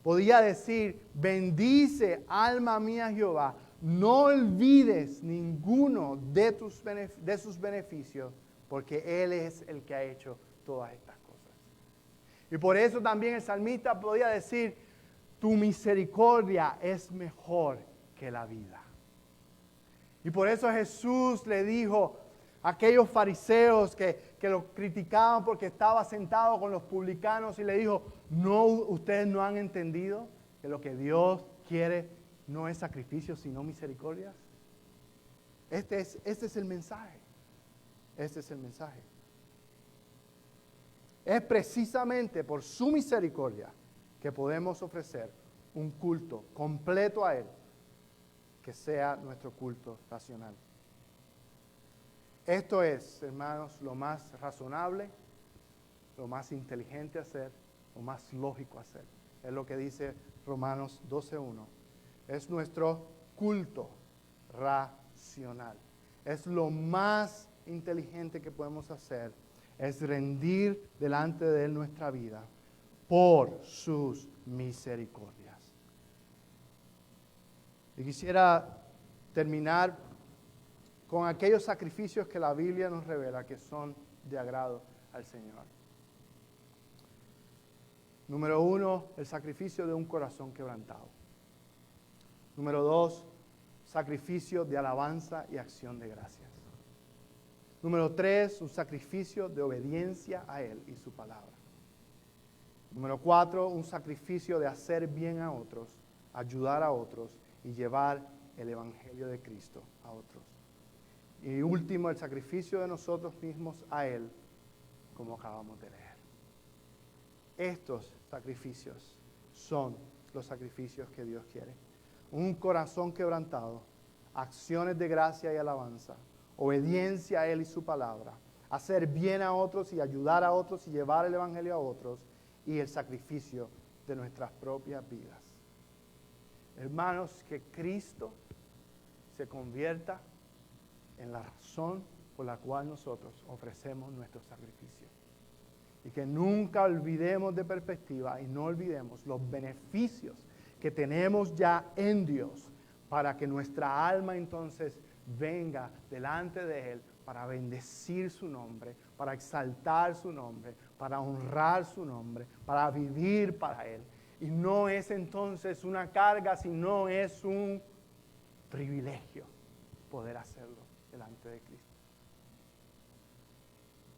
podía decir, bendice alma mía Jehová, no olvides ninguno de sus beneficios, porque Él es el que ha hecho todas estas cosas. Y por eso también el salmista podía decir, tu misericordia es mejor que la vida. Y por eso Jesús le dijo a aquellos fariseos que lo criticaban porque estaba sentado con los publicanos y le dijo, no, ustedes no han entendido que lo que Dios quiere no es sacrificio sino misericordias. Este es el mensaje. Este es el mensaje. Es precisamente por su misericordia que podemos ofrecer un culto completo a Él, que sea nuestro culto racional. Esto es, hermanos, lo más razonable, lo más inteligente hacer, lo más lógico hacer. Es lo que dice Romanos 12:1. Es nuestro culto racional. Es lo más inteligente que podemos hacer. Es rendir delante de Él nuestra vida por sus misericordias. Y quisiera terminar con aquellos sacrificios que la Biblia nos revela que son de agrado al Señor. Número 1, el sacrificio de un corazón quebrantado. Número 2, sacrificio de alabanza y acción de gracias. Número 3, un sacrificio de obediencia a Él y su palabra. Número 4, un sacrificio de hacer bien a otros, ayudar a otros y llevar el Evangelio de Cristo a otros. Y último, el sacrificio de nosotros mismos a Él, como acabamos de leer. Estos sacrificios son los sacrificios que Dios quiere. Un corazón quebrantado, acciones de gracia y alabanza, obediencia a Él y su palabra, hacer bien a otros y ayudar a otros y llevar el Evangelio a otros, y el sacrificio de nuestras propias vidas. Hermanos, que Cristo se convierta en la razón por la cual nosotros ofrecemos nuestro sacrificio. Y que nunca olvidemos de perspectiva y no olvidemos los beneficios que tenemos ya en Dios para que nuestra alma entonces venga delante de Él para bendecir su nombre, para exaltar su nombre, para honrar su nombre, para vivir para Él. Y no es entonces una carga, sino es un privilegio poder hacerlo delante de Cristo.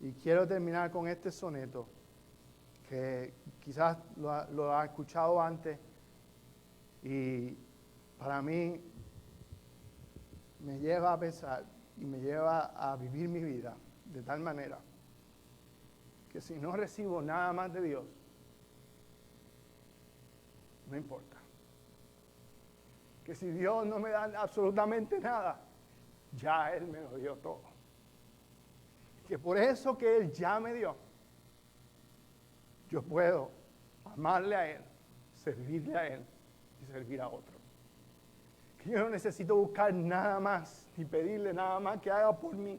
Y quiero terminar con este soneto que quizás lo ha escuchado antes y para mí me lleva a pensar y me lleva a vivir mi vida de tal manera que si no recibo nada más de Dios, no importa. Que si Dios no me da absolutamente nada, ya Él me lo dio todo. Que por eso que Él ya me dio, yo puedo amarle a Él, servirle a Él y servir a otro. Que yo no necesito buscar nada más, ni pedirle nada más que haga por mí.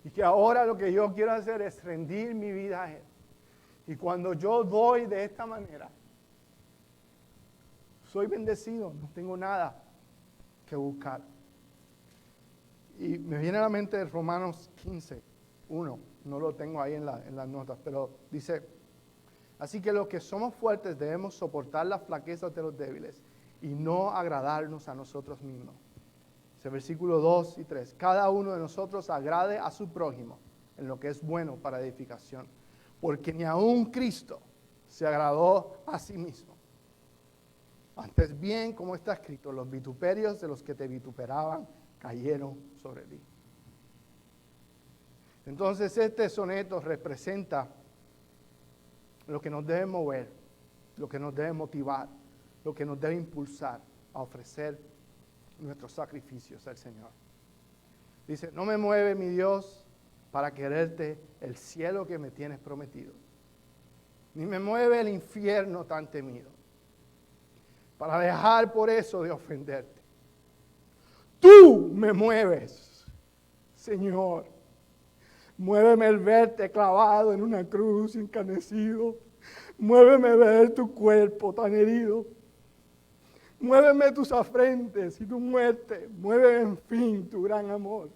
Y que ahora lo que yo quiero hacer es rendir mi vida a Él. Y cuando yo doy de esta manera, soy bendecido, no tengo nada que buscar. Y me viene a la mente Romanos 15, 1. No lo tengo ahí en las notas, pero dice, así que los que somos fuertes debemos soportar las flaquezas de los débiles y no agradarnos a nosotros mismos. Ese versículo 2 y 3. Cada uno de nosotros agrade a su prójimo en lo que es bueno para edificación, porque ni aun Cristo se agradó a sí mismo. Antes bien, como está escrito, los vituperios de los que te vituperaban cayeron sobre ti. Entonces este soneto representa lo que nos debe mover, lo que nos debe motivar, lo que nos debe impulsar a ofrecer nuestros sacrificios al Señor. Dice, no me mueve mi Dios para quererte el cielo que me tienes prometido, ni me mueve el infierno tan temido, para dejar por eso de ofenderte. Tú me mueves, Señor. Muéveme el verte clavado en una cruz encanecido. Muéveme ver tu cuerpo tan herido. Muéveme tus afrentes y tu muerte. Muéveme en fin tu gran amor.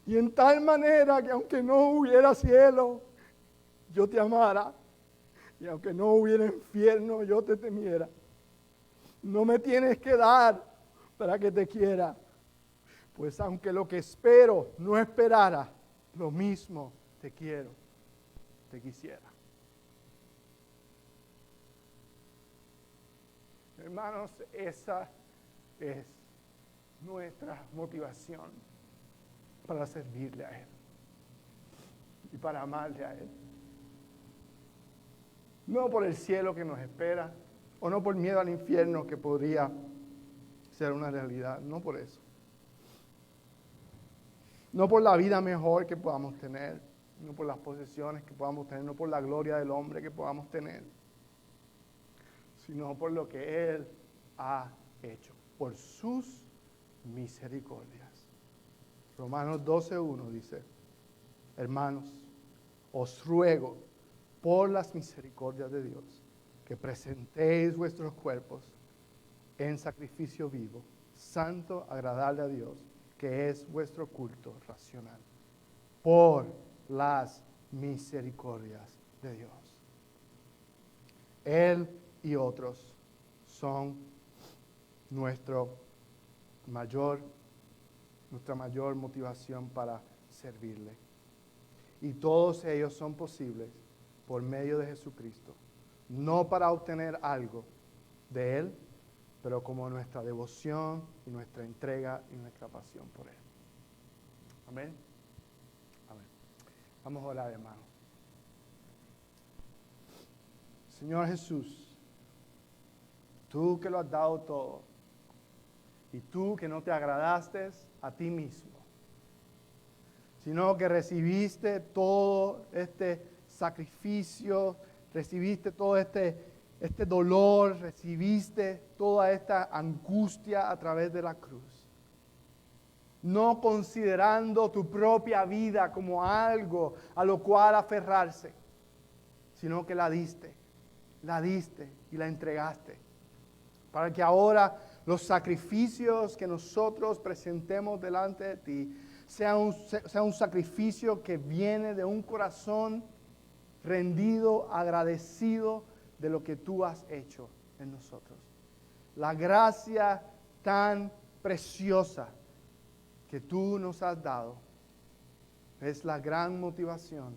Y en tal manera que aunque no hubiera cielo, yo te amara. Y aunque no hubiera infierno, yo te temiera. No me tienes que dar para que te quiera. Pues aunque lo que espero no esperara, lo mismo te quiero, te quisiera. Hermanos, esa es nuestra motivación para servirle a Él y para amarle a Él. No por el cielo que nos espera, o no por miedo al infierno que podría ser una realidad, no por eso. No por la vida mejor que podamos tener, no por las posesiones que podamos tener, no por la gloria del hombre que podamos tener, sino por lo que Él ha hecho, por sus misericordias. Romanos 12:1 dice, hermanos, os ruego por las misericordias de Dios, que presentéis vuestros cuerpos en sacrificio vivo, santo, agradable a Dios, que es vuestro culto racional, por las misericordias de Dios. Él y otros son nuestra mayor motivación para servirle. Y todos ellos son posibles por medio de Jesucristo, no para obtener algo de Él, pero como nuestra devoción y nuestra entrega y nuestra pasión por Él. Amén. Amén. Vamos a orar, hermano. Señor Jesús, tú que lo has dado todo, y tú que no te agradaste a ti mismo, sino que recibiste todo este sacrificio, recibiste todo este dolor, recibiste toda esta angustia a través de la cruz. No considerando tu propia vida como algo a lo cual aferrarse, sino que la diste y la entregaste. Para que ahora los sacrificios que nosotros presentemos delante de ti sea un sacrificio que viene de un corazón rendido, agradecido de lo que tú has hecho en nosotros. La gracia tan preciosa que tú nos has dado es la gran motivación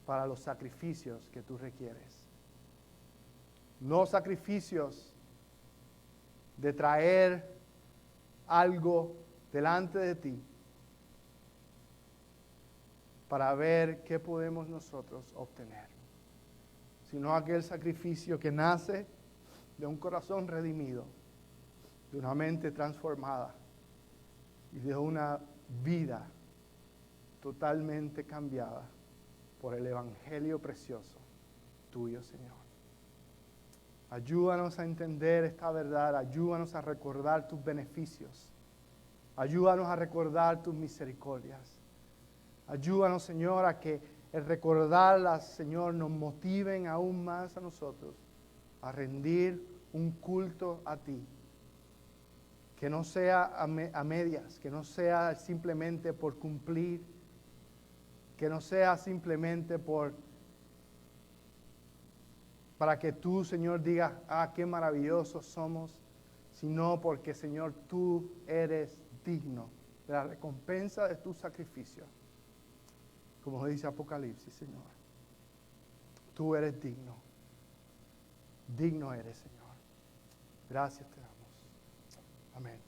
para los sacrificios que tú requieres. No sacrificios de traer algo delante de ti para ver qué podemos nosotros obtener, sino aquel sacrificio que nace de un corazón redimido, de una mente transformada y de una vida totalmente cambiada por el Evangelio precioso tuyo, Señor. Ayúdanos a entender esta verdad, ayúdanos a recordar tus beneficios, ayúdanos a recordar tus misericordias. Ayúdanos, Señor, a que el recordarlas, Señor, nos motiven aún más a nosotros a rendir un culto a ti. Que no sea a medias, que no sea simplemente por cumplir, que no sea simplemente para que tú, Señor, digas, qué maravillosos somos, sino porque, Señor, tú eres digno de la recompensa de tu sacrificio. Como dice Apocalipsis, Señor, tú eres digno. Digno eres, Señor. Gracias te damos. Amén.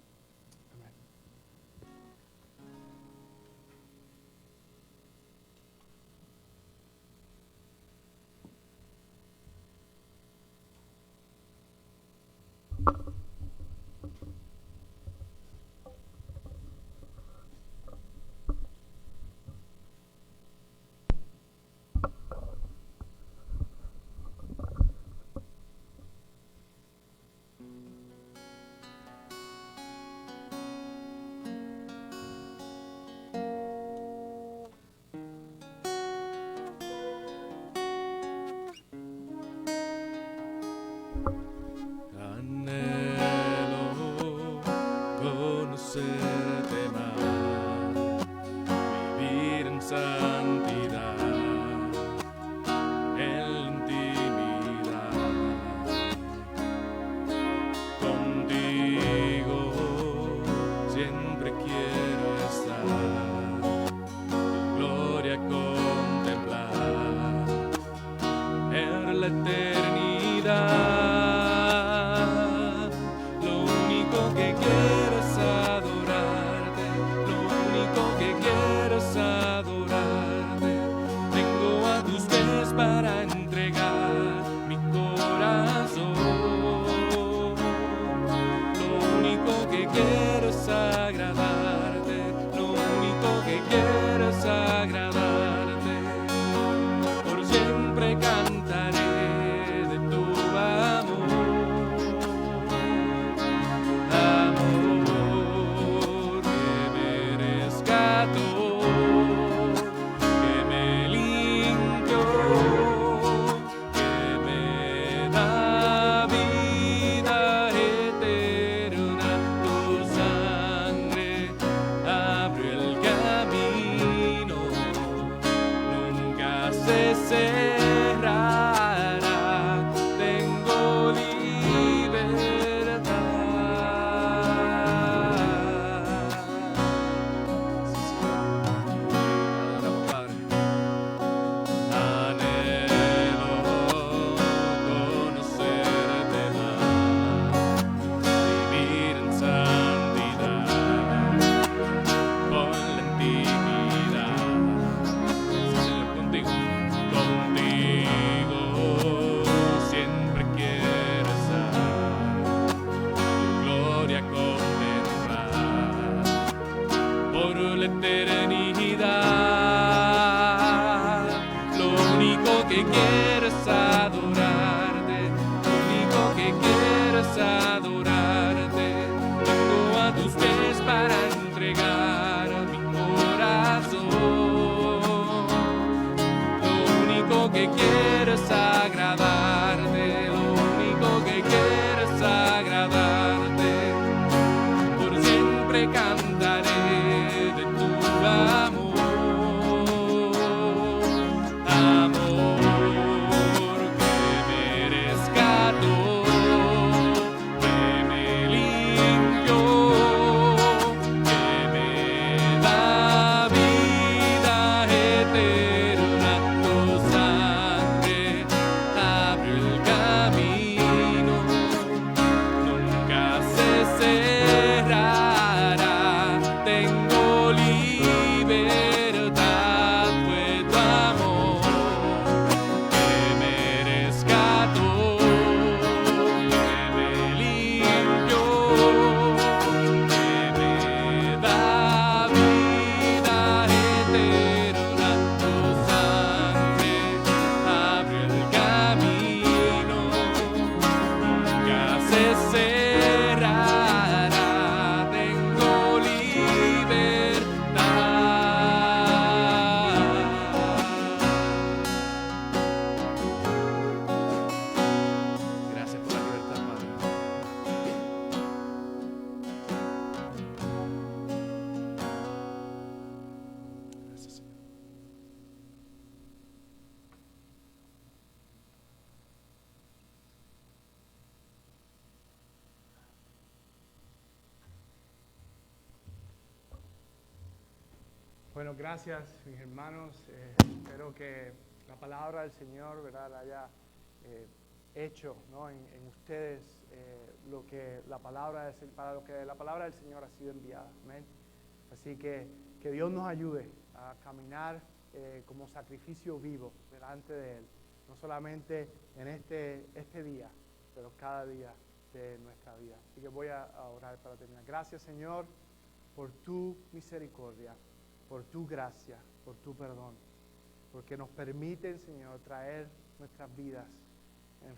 Amén. Conocerte más, vivir en santidad, en intimidad, contigo siempre quiero estar, tu gloria contemplar, en la eternidad. Para entregar mi corazón, lo único que quiero es agradarte, lo único que quiero es agradarte, por siempre cantaré de tu amor, amor que me rescató. Vida eterna, Bueno, gracias mis hermanos. Espero que la palabra del Señor, ¿verdad?, haya hecho, ¿no?, en ustedes lo que la palabra para lo que la palabra del Señor ha sido enviada. Amén. Así que Dios nos ayude a caminar como sacrificio vivo delante de Él, no solamente en este día, pero cada día de nuestra vida. Así que voy a orar para terminar. Gracias, Señor, por tu misericordia, por tu gracia, por tu perdón, porque nos permiten, Señor, traer nuestras vidas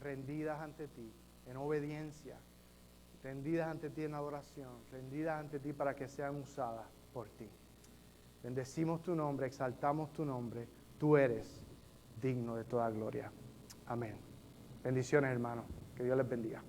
rendidas ante ti, en obediencia, rendidas ante ti en adoración, rendidas ante ti para que sean usadas por ti. Bendecimos tu nombre, exaltamos tu nombre. Tú eres digno de toda gloria. Amén. Bendiciones, hermanos. Que Dios les bendiga.